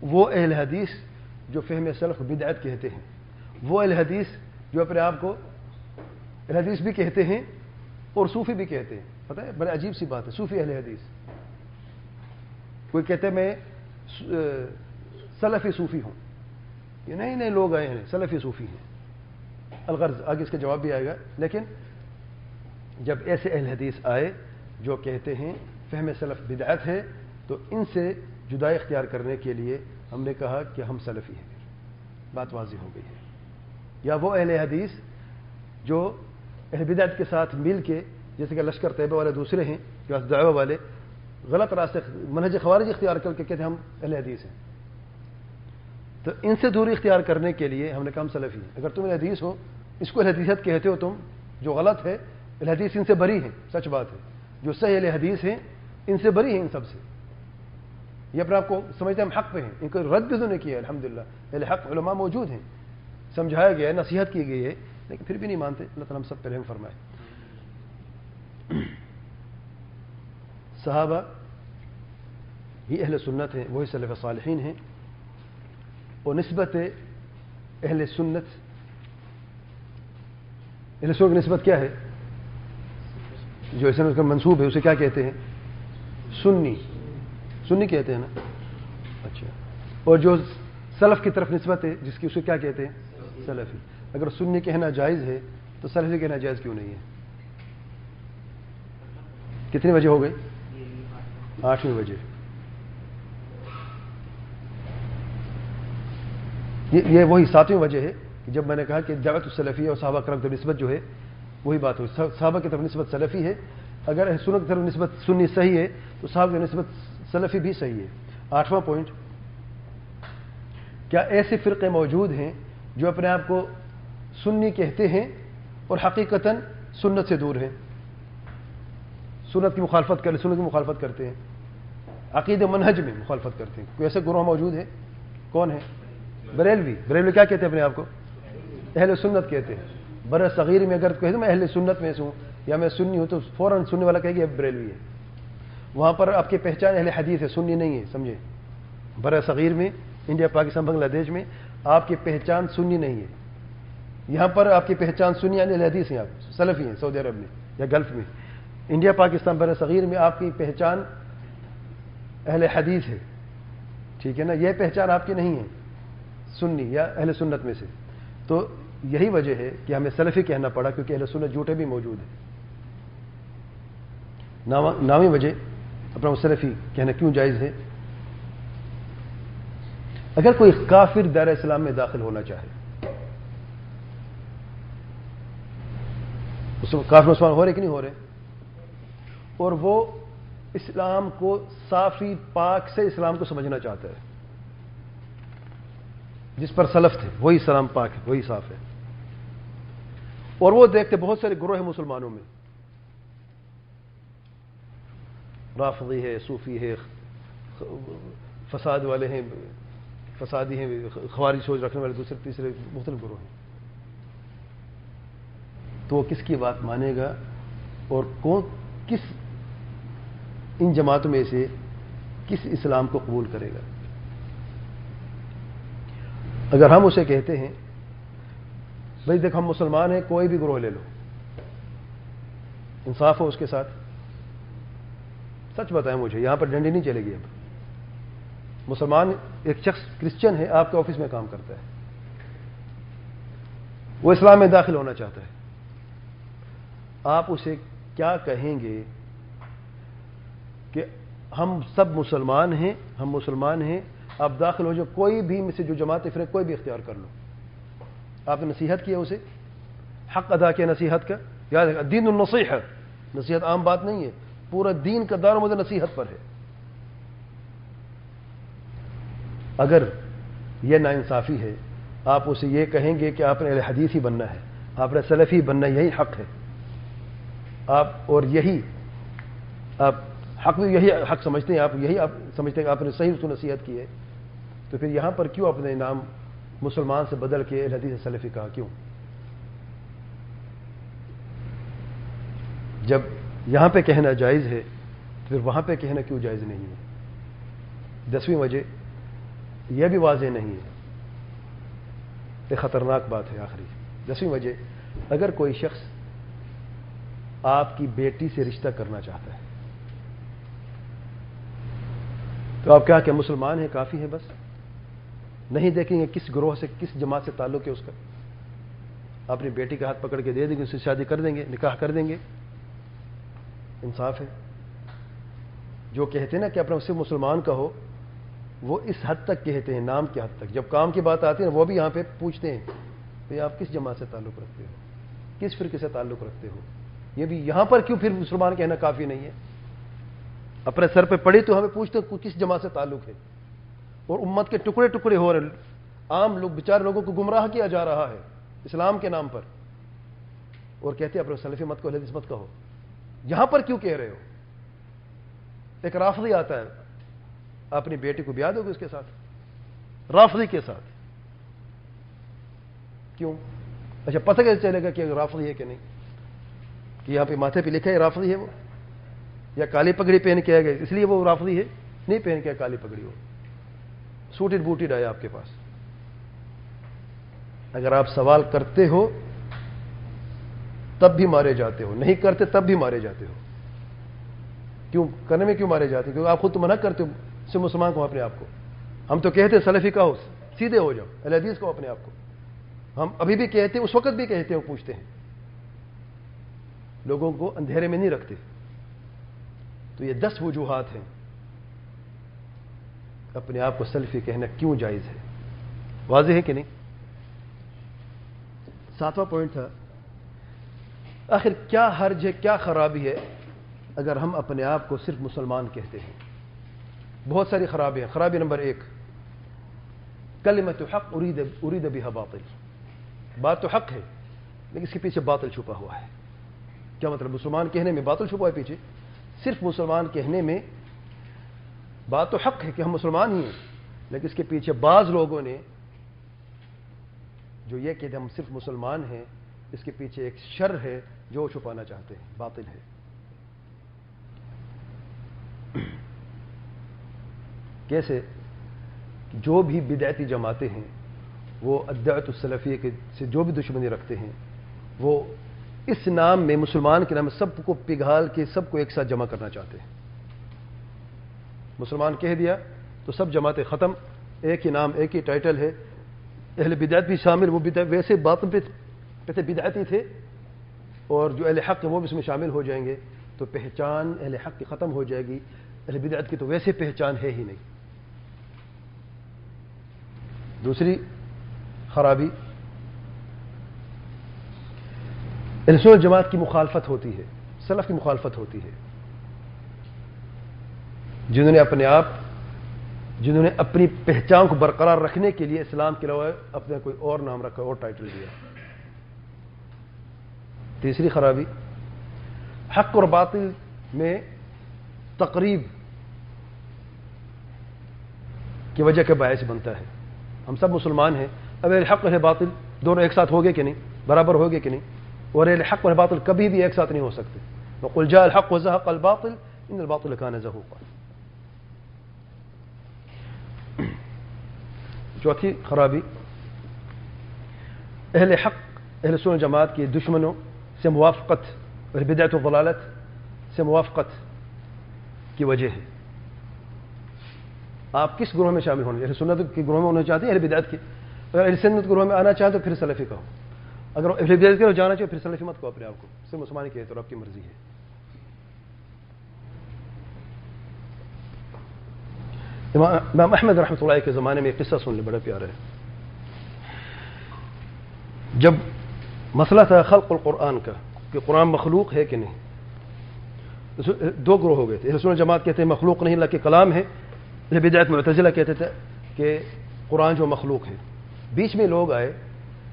وہ اہل حدیث جو فہم سلف بدعت کہتے ہیں, وہ اہل حدیث جو اپنے آپ کو اہل حدیث بھی کہتے ہیں اور صوفی بھی کہتے ہیں. پتہ ہے بڑے عجیب سی بات ہے, صوفی اہل حدیث. کوئی کہتے میں سلفی صوفی ہوں, یہ نئے نئے لوگ آئے ہیں سلفی صوفی ہیں. الغرض آگے اس کا جواب بھی آئے گا. لیکن جب ایسے اہل حدیث آئے جو کہتے ہیں فہم سلف بدعت ہے, تو ان سے جدائی اختیار کرنے کے لیے ہم نے کہا کہ ہم سلفی ہیں. بات واضح ہو گئی ہے. یا وہ اہل حدیث جو اہل بدعت کے ساتھ مل کے, جیسے کہ لشکر طیبہ والے دوسرے ہیں جو دعوہ والے, غلط راستے منہج خوارج اختیار کر کے کہتے ہیں ہم اہل حدیث ہیں. تو ان سے دوری اختیار کرنے کے لیے ہم نے کہا ہم سلفی ہیں. اگر تم اہل حدیث ہو, اس کو اہل حدیثیت کہتے ہو تم, جو غلط ہے. اہل حدیث ان سے بری ہیں, سچ بات ہے. جو صحیح اہل حدیث ہیں ان سے بری ہیں, ان سب سے. یہ اپنے آپ کو سمجھتے ہیں ہم حق پہ ہیں. ان کو رد بھی تو نہیں کیا الحمدللہ. اہل حق علماء موجود ہیں, سمجھایا گیا ہے, نصیحت کی گئی ہے, لیکن پھر بھی نہیں مانتے. اللہ تعالیٰ ہم سب پہ رحم فرمائے. صحابہ ہی اہل سنت ہیں, وہی سلف صالحین ہیں. اور نسبت اہل سنت کی نسبت کیا ہے؟ جو اس کا منسوب ہے اسے کیا کہتے ہیں؟ سنی کہتے ہیں نا. اچھا. اور جو سلف کی طرف نسبت ہے جس کی, اسے کیا کہتے ہیں؟ سلفی. اگر سنی کہنا جائز ہے تو سلفی کہنا جائز کیوں نہیں ہے؟ کتنے بجے ہو گئے؟ 8ویں بجے. یہ وہی 7ویں وجہ ہے کہ جب میں نے کہا کہ دعوت السلفیہ اور صحابہ کرام کی طرف نسبت جو ہے وہی بات ہوئی. صحابہ کی طرف نسبت سلفی ہے. اگر سنت کی طرف نسبت سنی صحیح ہے تو صحابہ کی نسبت سلفی بھی صحیح ہے. 8واں پوائنٹ, کیا ایسے فرقے موجود ہیں جو اپنے آپ کو سنی کہتے ہیں اور حقیقتاً سنت سے دور ہیں, سنت کی مخالفت کرتے ہیں, عقید منہج میں مخالفت کرتے ہیں؟ کوئی ایسے گروہ موجود ہے؟ کون ہے؟ بریلوی کیا کہتے ہیں اپنے آپ کو؟ اہل سنت کہتے ہیں. بر صغیر میں اگر کہتے میں اہل سنت میں سے ہوں یا میں سنی ہوں تو فوراً سننے والا کہے گا بریلوی ہے. وہاں پر آپ کی پہچان اہل حدیث ہے, سنی نہیں ہے. سمجھے, بر صغیر میں, انڈیا, پاکستان, بنگلہ دیش میں آپ کی پہچان سنی نہیں ہے. یہاں پر آپ کی پہچان سنی یعنی اہل حدیث ہیں, آپ سلفی ہیں. سعودی عرب میں یا گلف میں, انڈیا, پاکستان, بر صغیر میں آپ کی پہچان اہل حدیث ہے. ٹھیک ہے نا, یہ پہچان آپ کی نہیں ہے سنی یا اہل سنت میں سے. تو یہی وجہ ہے کہ ہمیں سلفی کہنا پڑا, کیونکہ اہل سنت جھوٹے بھی موجود ہیں. 9ویں وجہ اپنا کو سلفی کہنا کیوں جائز ہے؟ اگر کوئی کافر دائرہ اسلام میں داخل ہونا چاہے، اس میں کافر مسلمان ہو رہے کہ نہیں ہو رہے، اور وہ اسلام کو صافی پاک سے اسلام کو سمجھنا چاہتا ہے، جس پر سلف تھے وہی اسلام پاک ہے، وہی صاف ہے، اور وہ دیکھتے بہت سارے گروہ ہیں مسلمانوں میں، رافضی ہے، صوفی ہے، فساد والے ہیں، فسادی ہیں، خوارج سوچ رکھنے والے دوسرے تیسرے مختلف گروہ ہیں، تو وہ کس کی بات مانے گا اور کس ان جماعتوں میں سے کس اسلام کو قبول کرے گا؟ اگر ہم اسے کہتے ہیں بھائی دیکھ ہم مسلمان ہیں، کوئی بھی گروہ لے لو، انصاف ہو اس کے ساتھ، سچ بتائیں مجھے، یہاں پر ڈنڈی نہیں چلے گی۔ اب مسلمان ایک شخص کرسچن ہے، آپ کے آفس میں کام کرتا ہے، وہ اسلام میں داخل ہونا چاہتا ہے، آپ اسے کیا کہیں گے کہ ہم سب مسلمان ہیں، ہم مسلمان ہیں، آپ داخل ہو جو کوئی بھی میں سے جو جماعت فرق کوئی بھی اختیار کر لو؟ آپ نے نصیحت کیا، اسے حق ادا کیا نصیحت کا؟ یاد رکھیں دین النصیحہ، نصیحت عام بات نہیں ہے، پورا دین کا دار و مدار نصیحت پر ہے۔ اگر یہ ناانصافی ہے، آپ اسے یہ کہیں گے کہ آپ نے اہل حدیث ہی بننا ہے، آپ نے سلفی بننا ہے، یہی حق ہے، آپ اور یہی آپ حق بھی یہی حق سمجھتے ہیں، آپ یہی آپ سمجھتے ہیں کہ آپ نے صحیح اس کو نصیحت کی ہے، تو پھر یہاں پر کیوں اپنے نام مسلمان سے بدل کے اہل حدیث سلفی کہا؟ کیوں؟ جب یہاں پہ کہنا جائز ہے تو پھر وہاں پہ کہنا کیوں جائز نہیں ہے؟ 10ویں وجہ یہ بھی واضح نہیں ہے، یہ خطرناک بات ہے آخری 10ویں وجہ، اگر کوئی شخص آپ کی بیٹی سے رشتہ کرنا چاہتا ہے تو آپ کیا کہ مسلمان ہیں کافی ہے، بس نہیں دیکھیں گے کس گروہ سے کس جماعت سے تعلق ہے اس کا، اپنی بیٹی کا ہاتھ پکڑ کے دے دیں گے، اس سے شادی کر دیں گے، نکاح کر دیں گے، انصاف ہے؟ جو کہتے ہیں نا کہ اپنا صرف مسلمان کا ہو، وہ اس حد تک کہتے ہیں، نام کی حد تک، جب کام کی بات آتی ہے وہ بھی یہاں پہ پوچھتے ہیں کہ آپ کس جماعت سے تعلق رکھتے ہو، کس فرقے سے تعلق رکھتے ہو؟ یہ بھی یہاں پر کیوں پھر مسلمان کہنا کافی نہیں ہے؟ اپنے سر پہ پڑی تو ہمیں پوچھتے ہیں کس جماعت سے تعلق ہے، اور امت کے ٹکڑے ٹکڑے ہو رہے، عام لوگ بیچارے لوگوں کو گمراہ کیا جا رہا ہے اسلام کے نام پر، اور کہتے ہیں اپنے سلفی مت کو، اہل حدیث مت کہو، یہاں پر کیوں کہہ رہے ہو؟ ایک رافضی آتا ہے، اپنی بیٹی کو بیاہ دو گے اس کے ساتھ، رافضی کے ساتھ، کیوں؟ اچھا پتہ کیسے چلے گا کہ رافضی ہے کہ نہیں؟ کہ یہاں پہ ماتھے پہ لکھا ہے رافضی ہے وہ، یا کالی پگڑی پہن کے آئے گئے اس لیے وہ رافضی ہے؟ نہیں پہن کے کالی پگڑی، وہ سوٹڈ بوٹڈ آیا آپ کے پاس۔ اگر آپ سوال کرتے ہو تب بھی مارے جاتے ہو، نہیں کرتے تب بھی مارے جاتے ہو، کیوں کرنے میں کیوں مارے جاتے ہیں؟ کیونکہ آپ خود تو منع کرتے ہو سے مسلمان کو اپنے آپ کو، ہم تو کہتے ہیں سلفی کا ہو، سیدھے ہو جاؤ، اہل حدیث کو اپنے آپ کو، ہم ابھی بھی کہتے ہیں، اس وقت بھی کہتے ہیں، وہ پوچھتے ہیں، لوگوں کو اندھیرے میں نہیں رکھتے۔ تو یہ 10 وجوہات ہیں اپنے آپ کو سلفی کہنا کیوں جائز ہے، واضح ہے کہ نہیں؟ 7واں پوائنٹ تھا، آخر کیا حرج ہے، کیا خرابی ہے اگر ہم اپنے آپ کو صرف مسلمان کہتے ہیں؟ بہت ساری خرابیاں۔ خرابی نمبر 1، کلمۃ حق ارید بها باطل، بات تو حق ہے لیکن اس کے پیچھے باطل چھپا ہوا ہے۔ کیا مطلب؟ مسلمان کہنے میں باطل چھپا ہے پیچھے؟ صرف مسلمان کہنے میں بات تو حق ہے کہ ہم مسلمان ہی ہیں، لیکن اس کے پیچھے بعض لوگوں نے جو یہ کہتے ہم صرف مسلمان ہیں، اس کے پیچھے ایک شر ہے جو چھپانا چاہتے ہیں، باطل ہے۔ کیسے؟ جو بھی بدعتی جماعتیں ہیں، وہ الدعوۃ السلفیہ سے جو بھی دشمنی رکھتے ہیں، وہ اس نام میں، مسلمان کے نام میں سب کو پگھال کے سب کو ایک ساتھ جمع کرنا چاہتے ہیں۔ مسلمان کہہ دیا تو سب جماعتیں ختم، ایک ہی نام، ایک ہی ٹائٹل ہے، اہل بدعت بھی شامل، وہ بدعت ویسے باطن پہ بدعتی تھے، اور جو اہل حق ہیں وہ بھی اس میں شامل ہو جائیں گے، تو تو پہچان اہل حق کی ختم ہو جائے گی، اہل بدعت کی تو ویسے پہچان ہے ہی نہیں۔ دوسری خرابی اہل سنت جماعت کی مخالفت ہوتی ہے، سلف کی مخالفت ہوتی ہے، جنہوں نے اپنی پہچان کو برقرار رکھنے کے لیے اسلام کے علاوہ اپنا کوئی اور نام رکھا اور ٹائٹل دیا۔ تیسری خرابی حق اور باطل میں تقریب کی وجہ کے باعث بنتا ہے۔ ہم سب مسلمان ہیں، اب اہل حق اہل باطل دونوں ایک ساتھ ہوگے کہ نہیں، برابر ہوگے کہ نہیں، اور اہل حق اور باطل کبھی بھی ایک ساتھ نہیں ہو سکتے۔ وقل جاء الحق وزهق الباطل ان الباطل كان زهوقا۔ چوتھی خرابی اہل حق اہل سنت جماعت کے دشمنوں سے موافقت اور بدعت و ضلالت سے موافقت کی وجہ ہے۔ آپ کس گروہ میں شامل ہونے، اہل سنت کے گروہ میں ہونا چاہتے ہیں اہل بدعت کے؟ اگر اہل سنت گروہ میں آنا چاہیں تو پھر سلفی کہو، اگر اہل بدعت کے جانا چاہے پھر سلفی مت کہو اپنے آپ کو، صرف مسلمان کہتے ہو، آپ کی مرضی ہے۔ امام احمد رحمۃ اللہ کے زمانے میں ایک قصہ سن لے، بڑا پیارا ہے۔ جب مسئلہ تھا خلق القرآن کا کہ قرآن مخلوق ہے کہ نہیں، دو گروہ ہو گئے تھے۔ اہل سنت جماعت کہتے ہیں مخلوق نہیں، اللہ کے کلام ہے۔ اہل بدعت معتزلہ کہتے تھے کہ قرآن جو مخلوق ہے۔ بیچ میں لوگ آئے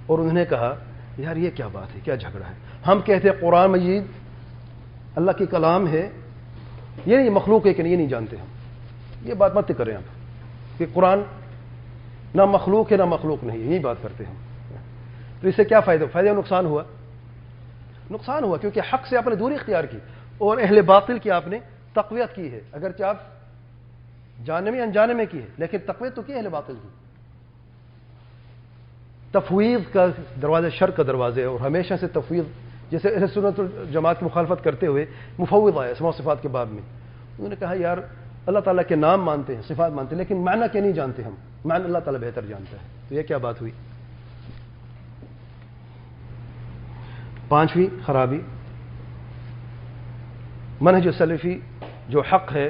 اور انہوں نے کہا یار یہ کیا بات ہے، کیا جھگڑا ہے؟ ہم کہتے ہیں قرآن مجید اللہ کے کلام ہے، یہ نہیں مخلوق ہے کہ نہیں، یہ نہیں جانتے ہم، یہ بات مت کریں آپ کہ قرآن نہ مخلوق ہے نہ مخلوق نہیں ہے، یہی بات کرتے ہم۔ تو اس سے کیا فائدہ نقصان ہوا؟ نقصان ہوا کیونکہ حق سے آپ نے دوری اختیار کی اور اہل باطل کی آپ نے تقویت کی ہے، اگرچہ آپ جانے میں انجانے میں کی ہے لیکن تقویت تو کی اہل باطل کی۔ تفویض کا دروازہ شر کا دروازہ ہے، اور ہمیشہ سے تفویض، جیسے اہل سنت جماعت کی مخالفت کرتے ہوئے مفوض آیا اسماء و صفات کے باب میں، انہوں نے کہا یار اللہ تعالیٰ کے نام مانتے ہیں، صفات مانتے ہیں، لیکن معنی کیا نہیں جانتے ہم، معنی اللہ تعالیٰ بہتر جانتا ہے۔ تو یہ کیا بات ہوئی؟ پانچویں خرابی منہج سلفی جو حق ہے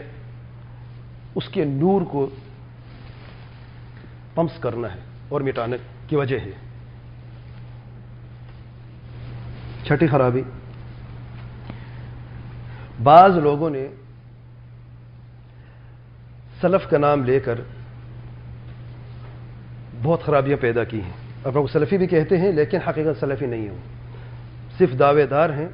اس کے نور کو پمس کرنا ہے اور مٹانے کی وجہ ہے۔ چھٹی خرابی بعض لوگوں نے سلف کا نام لے کر بہت خرابیاں پیدا کی ہیں، اپنے کو سلفی بھی کہتے ہیں لیکن حقیقت سلفی نہیں ہوں، صرف دعوے دار ہیں،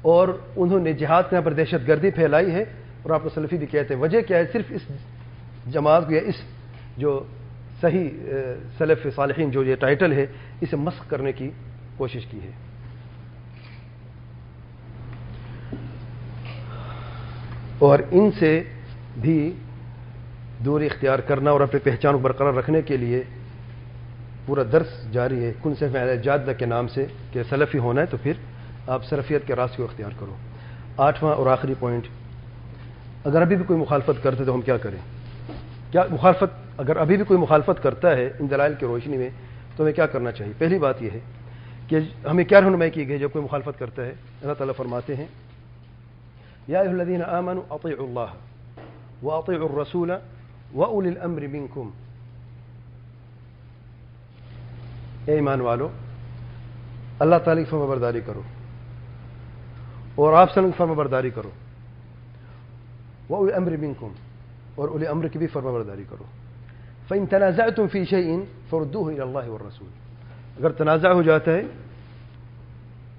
اور انہوں نے جہاد کے نام پر دہشت گردی پھیلائی ہے اور آپ کو سلفی بھی کہتے ہیں۔ وجہ کیا ہے؟ صرف اس جماعت کو یا اس جو صحیح سلف صالحین جو یہ ٹائٹل ہے اسے مسخ کرنے کی کوشش کی ہے۔ اور ان سے بھی دوری اختیار کرنا اور اپنی پہچان کو برقرار رکھنے کے لیے پورا درس جاری ہے کن صرف جادہ کے نام سے کہ سلفی ہونا ہے تو پھر آپ سلفیت کے راستے کو اختیار کرو۔ آٹھواں اور آخری پوائنٹ، اگر ابھی بھی کوئی مخالفت کرتے تو ہم کیا کریں؟ کیا مخالفت اگر ابھی بھی کوئی مخالفت کرتا ہے ان دلائل کی روشنی میں تو ہمیں کیا کرنا چاہیے؟ پہلی بات یہ ہے کہ ہمیں کیا رہنمائی کی گئی جب کوئی مخالفت کرتا ہے؟ اللہ تعالیٰ فرماتے ہیں یا ایھا الذین آمنوا اطیعوا اللہ واطیعوا الرسول واولی الامر منکم، اے ایمان والو اللہ تعالیٰ کی فرما برداری کرو اور آپ سن کی فرما برداری کرو، واولی الامر منکم اور اولی امر کی بھی فرما برداری کرو۔ فإن تنازعتم فی شیء فردوه الی اللہ والرسول، اگر تنازع ہو جاتا ہے،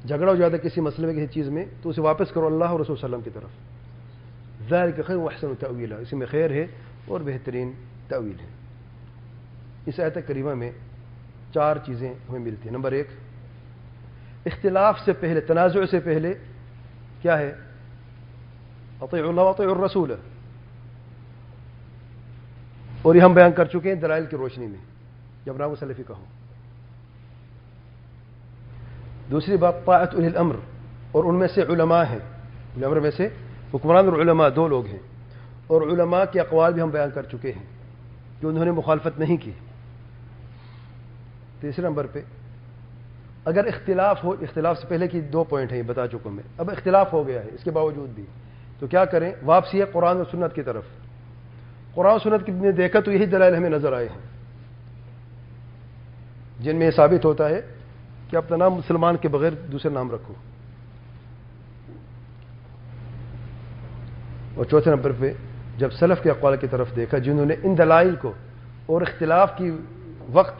جھگڑا ہو جاتا ہے کسی مسئلے میں کسی چیز میں تو اسے واپس کرو اللہ اور رسول صلی اللہ علیہ وسلم کی طرف، ذلک خیر واحسن تأویلا، اسی میں خیر ہے اور بہترین تأویل ہے۔ اس آیت کریمہ میں چار چیزیں ہمیں ملتی ہیں۔ نمبر ایک، اختلاف سے پہلے، تنازع سے پہلے کیا ہے؟ اطیعوا اللہ واطیعوا الرسول، اور یہ ہم بیان کر چکے ہیں دلائل کی روشنی میں جب نام سلفی کہو۔ دوسری بات طاعت اولی الامر، اور ان میں سے علماء ہیں، اولی الامر میں سے حکمران اور علماء دو لوگ ہیں، اور علماء کے اقوال بھی ہم بیان کر چکے ہیں کہ انہوں نے مخالفت نہیں کی۔ تیسرے نمبر پہ اگر اختلاف ہو، اختلاف سے پہلے کی 2 پوائنٹ ہیں یہ بتا چکا میں، اب اختلاف ہو گیا ہے اس کے باوجود بھی، تو کیا کریں؟ واپسی ہے قرآن و سنت کی طرف. قرآن و سنت نے دیکھا تو یہی دلائل ہمیں نظر آئے ہیں جن میں یہ ثابت ہوتا ہے کہ اپنا نام مسلمان کے بغیر دوسرے نام رکھو. اور چوتھے نمبر پہ جب سلف کے اقوال کی طرف دیکھا جنہوں نے ان دلائل کو اور اختلاف کی وقت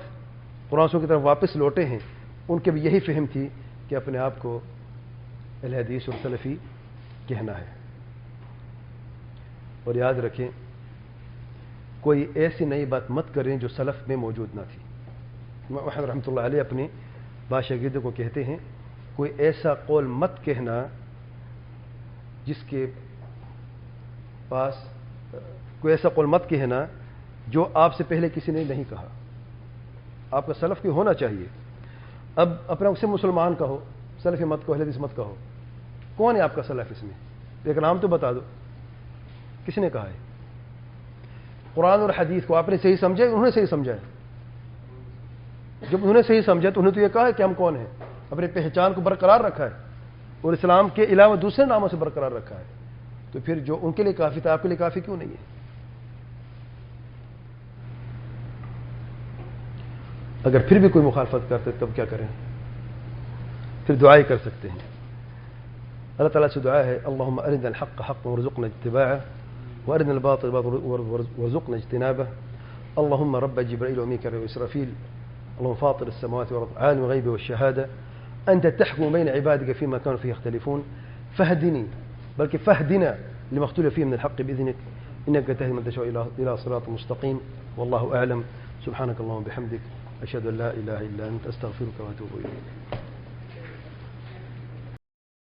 قرآن سنت کی طرف واپس لوٹے ہیں، ان کے بھی یہی فہم تھی کہ اپنے آپ کو اہل حدیث اور سلفی کہنا ہے. اور یاد رکھیں کوئی ایسی نئی بات مت کریں جو سلف میں موجود نہ تھی. امام احمد رحمۃ اللہ علیہ اپنے باشاگردوں کو کہتے ہیں کوئی ایسا قول مت کہنا جس کے پاس، کوئی ایسا قول مت کہنا جو آپ سے پہلے کسی نے نہیں کہا. آپ کا سلف کی ہونا چاہیے. اب اپنا اسے مسلمان کہو، سلفی مت کہو، اہل حدیث مت کہو. کون ہے آپ کا سلف اس میں؟ ایک نام تو بتا دو، کس نے کہا ہے؟ قرآن اور حدیث کو آپ نے صحیح سمجھا، انہوں نے صحیح سمجھا ہے. جب انہوں نے صحیح سمجھا تو انہوں نے تو یہ کہا ہے کہ ہم کون ہیں، اپنی پہچان کو برقرار رکھا ہے اور اسلام کے علاوہ دوسرے ناموں سے برقرار رکھا ہے. تو پھر جو ان کے لیے کافی تھا آپ کے لیے کافی کیوں نہیں ہے؟ اگر پھر بھی کوئی مخالفت کرتے تب کیا کریں؟ پھر دعائیں کر سکتے ہیں. اللہ تعالیٰ سے دعا ہے اللہم ارنا الحق حقا وارزقنا اتباعه وارنا الباطل باطلا وارزقنا اجتنابه. اللهم رب جبرائيل وميكائيل وإسرافيل اللهم فاطر السماوات والأرض عالم الغيب والشهادة أنت تحكم بين عبادك فيما كانوا فيه يختلفون فاهدني بلکہ فاهدنا لما اختلف فيه من الحق بإذنك إنك تهدي من تشاء إلى صراط مستقيم والله أعلم. سبحانك اللهم وبحمدك أشهد أن لا إله إلا أنت أستغفرك وأتوب إليك.